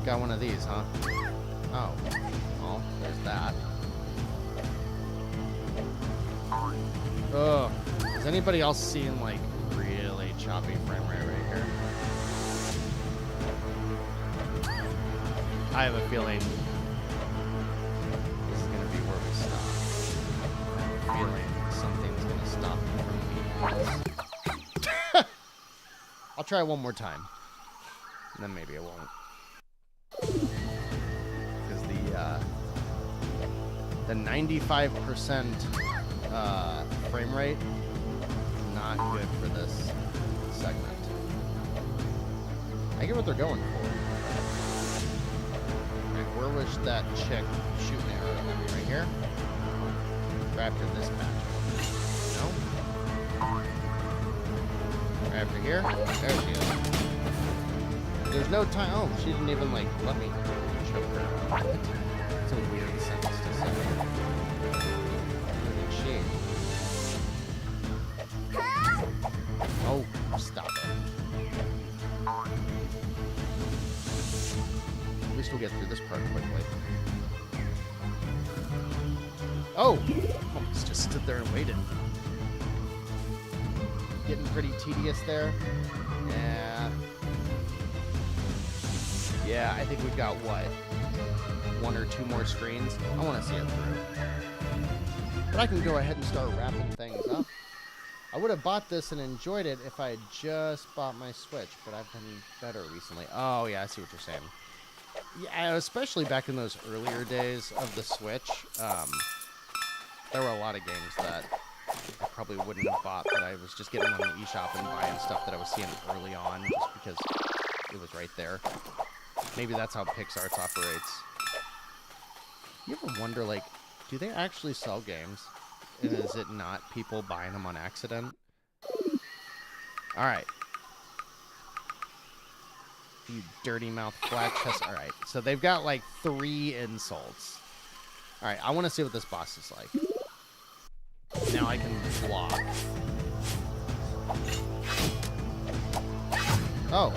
Got one of these, huh? Oh. Oh, there's that. Ugh. Is anybody else seeing, really choppy frame rate right here? I have a feeling this is going to be where we stop. I have a feeling something's going to stop me from beating this. I'll try one more time. And then maybe I won't. Because the 95% frame rate is not good for this segment. I get what they're going for. Right, where was that chick shooting arrow at me? Right here? Right after this patch. No? Right after here? There she is. There's no time. Oh, she didn't even let me choke her. It's a weird sentence to say. Where did she? Oh, stop it. least we'll get through this part quickly. Oh! Almost just stood there and waited. Getting pretty tedious there. Yeah. Yeah, I think we've got, what? 1 or 2 more screens? I want to see it through. But I can go ahead and start wrapping things up. I would have bought this and enjoyed it if I had just bought my Switch, but I've been better recently. Oh, yeah, I see what you're saying. Yeah, especially back in those earlier days of the Switch, there were a lot of games that I probably wouldn't have bought, but I was just getting on the eShop and buying stuff that I was seeing early on just because it was right there. Maybe that's how PixArts operates. You ever wonder, like, do they actually sell games? And is it not people buying them on accident? Alright. You dirty mouth flat chest. Alright, so they've got like 3 insults. Alright, I want to see what this boss is like. Now I can block. Oh.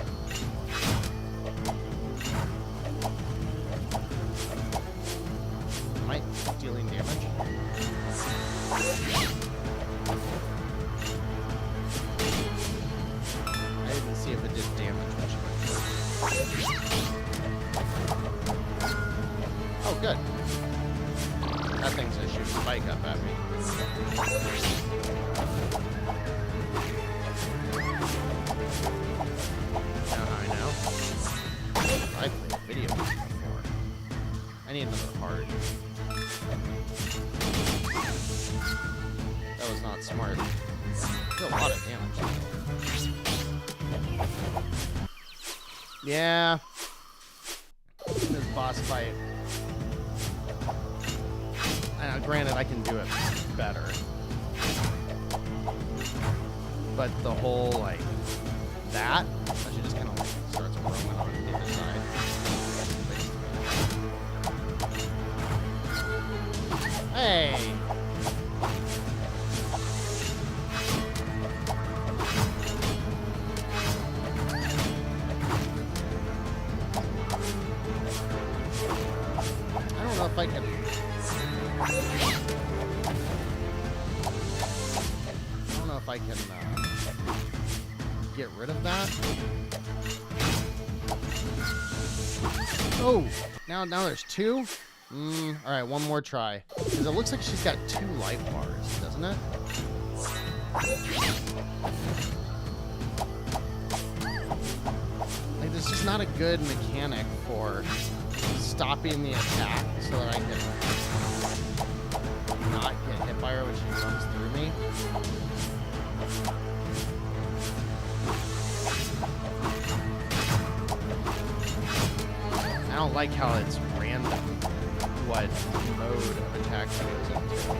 Am I dealing damage? I didn't see if it did damage when she went through. Oh, good. That thing's gonna shoot a spike up at me. Now I know. I played video games before. I need another heart. That was not smart. Did a lot of damage. Yeah. This boss fight. Granted, I can do it better. But the whole, like, that, I should just kind of, like, start throwing on the other side. Hey! I don't know if I can... if I can get rid of that. Oh, now there's 2. All right, one more try. Because it looks like she's got 2 life bars, doesn't it? Like, there's just not a good mechanic for stopping the attack so that I can not get hit by her when she runs through me. I don't like how it's random what mode of attack she goes into.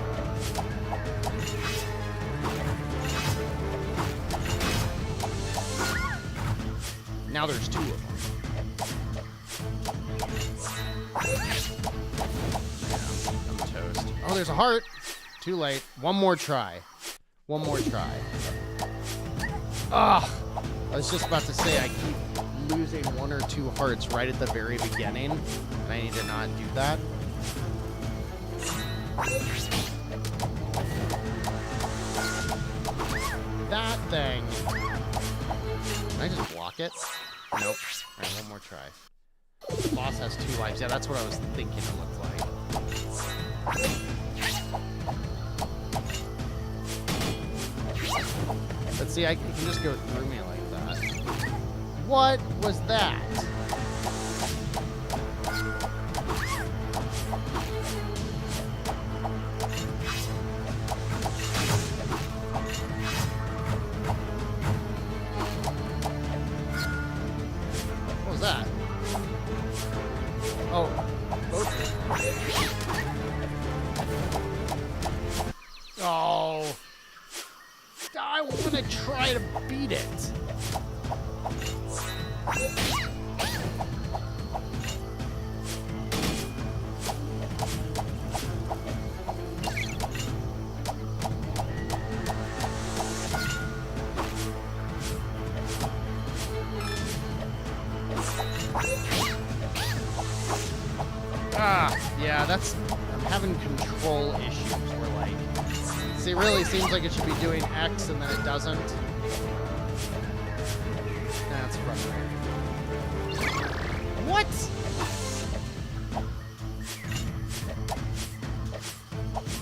Now there's 2 of them. Yeah, I'm toast. Oh, there's a heart. Too late. One more try. One more try. Ugh. I was just about to say I keep losing 1 or 2 hearts right at the very beginning, and I need to not do that. That thing. Can I just block it? Nope. Alright, one more try. The boss has 2 lives. Yeah, that's what I was thinking it looked like. But see, I can just go through me like that. What was that? What was that? Oh. Oh. I want to try to beat it. Yeah, I'm having control issues where, like, see, it really seems like it should be doing X and then it doesn't. That's frustrating. What?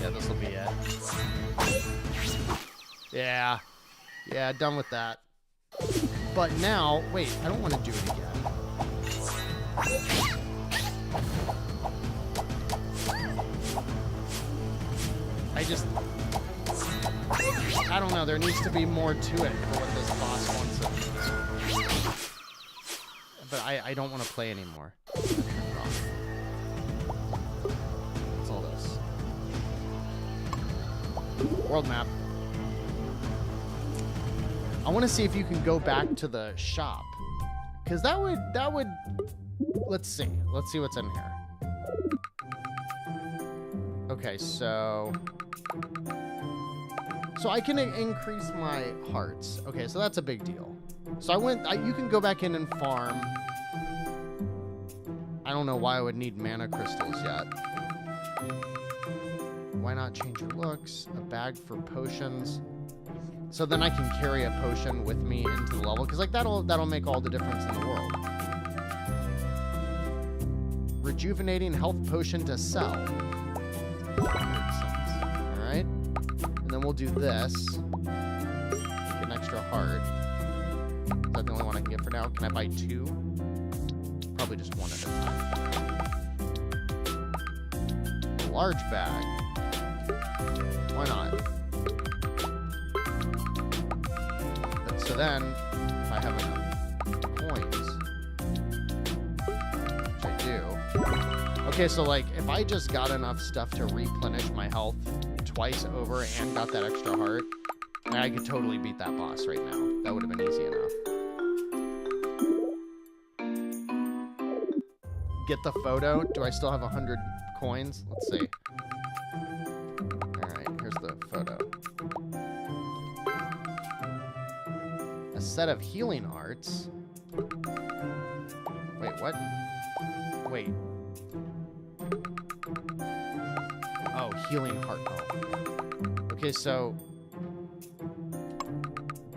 Yeah, this will be it. Yeah. Yeah, done with that. But now, wait, I don't want to do it again. I don't know, there needs to be more to it for what this boss wants it. But I don't want to play anymore. What's all this? World map. I want to see if you can go back to the shop. Because that would... Let's see. Let's see what's in here. Okay, so I can increase my hearts. Okay, so that's a big deal. So you can go back in and farm. I don't know why I would need mana crystals yet. Why not change your looks? A bag for potions. So then I can carry a potion with me into the level. Because like that'll make all the difference in the world. Rejuvenating health potion to sell. Alright. And then we'll do this. Get an extra heart. Is that the only one I can get for now? Can I buy 2? Probably just one at a time. A large bag. Why not? But so then, if I have enough coins, which I do. Okay, so like, if I just got enough stuff to replenish my health twice over and got that extra heart, I could totally beat that boss right now. That would have been easy enough. Get the photo. Do I still have 100 coins? Let's see. Alright, here's the photo. A set of healing arts. Wait, what? Wait. Oh, healing heart. Oh. Okay, so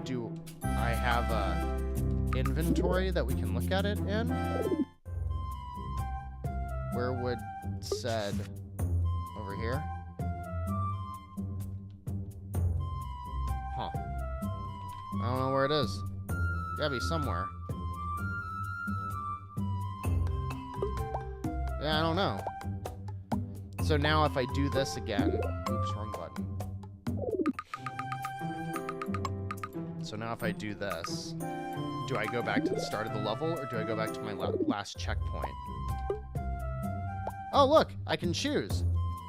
do I have a inventory that we can look at it in? Where would said over here? Huh. I don't know where it is. Gotta be somewhere. Yeah, I don't know. So now if I do this again... Oops, wrong button. So now if I do this, do I go back to the start of the level or do I go back to my last checkpoint? Oh, look, I can choose.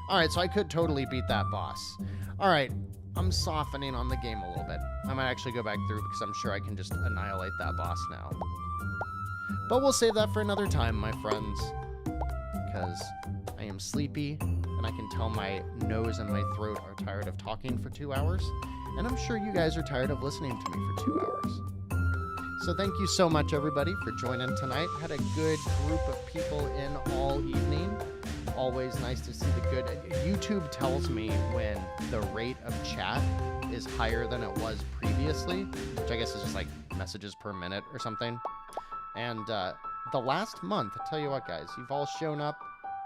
All right, so I could totally beat that boss. All right, I'm softening on the game a little bit. I might actually go back through because I'm sure I can just annihilate that boss now. But we'll save that for another time, my friends, because I am sleepy and I can tell my nose and my throat are tired of talking for 2 hours. And I'm sure you guys are tired of listening to me for 2 hours. So thank you so much, everybody, for joining tonight. Had a good group of people in all evening. Always nice to see the good. YouTube tells me when the rate of chat is higher than it was previously, which I guess is just like messages per minute or something. And the last month, I tell you what, guys, you've all shown up.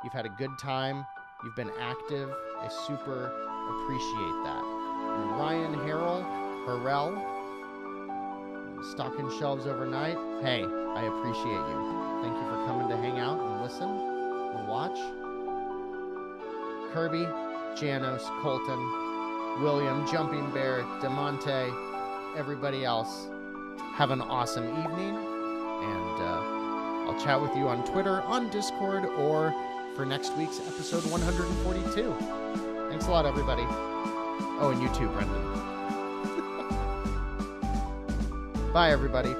You've had a good time. You've been active. I super appreciate that. And Ryan Harrell, stocking shelves overnight. Hey, I appreciate you. Thank you for coming to hang out and listen and watch. Kirby, Janos, Colton, William, Jumping Bear, DeMonte, everybody else. Have an awesome evening, and I'll chat with you on Twitter, on Discord, or for next week's episode 142. Thanks a lot, everybody. Oh, and you too, Brendan. Bye, everybody.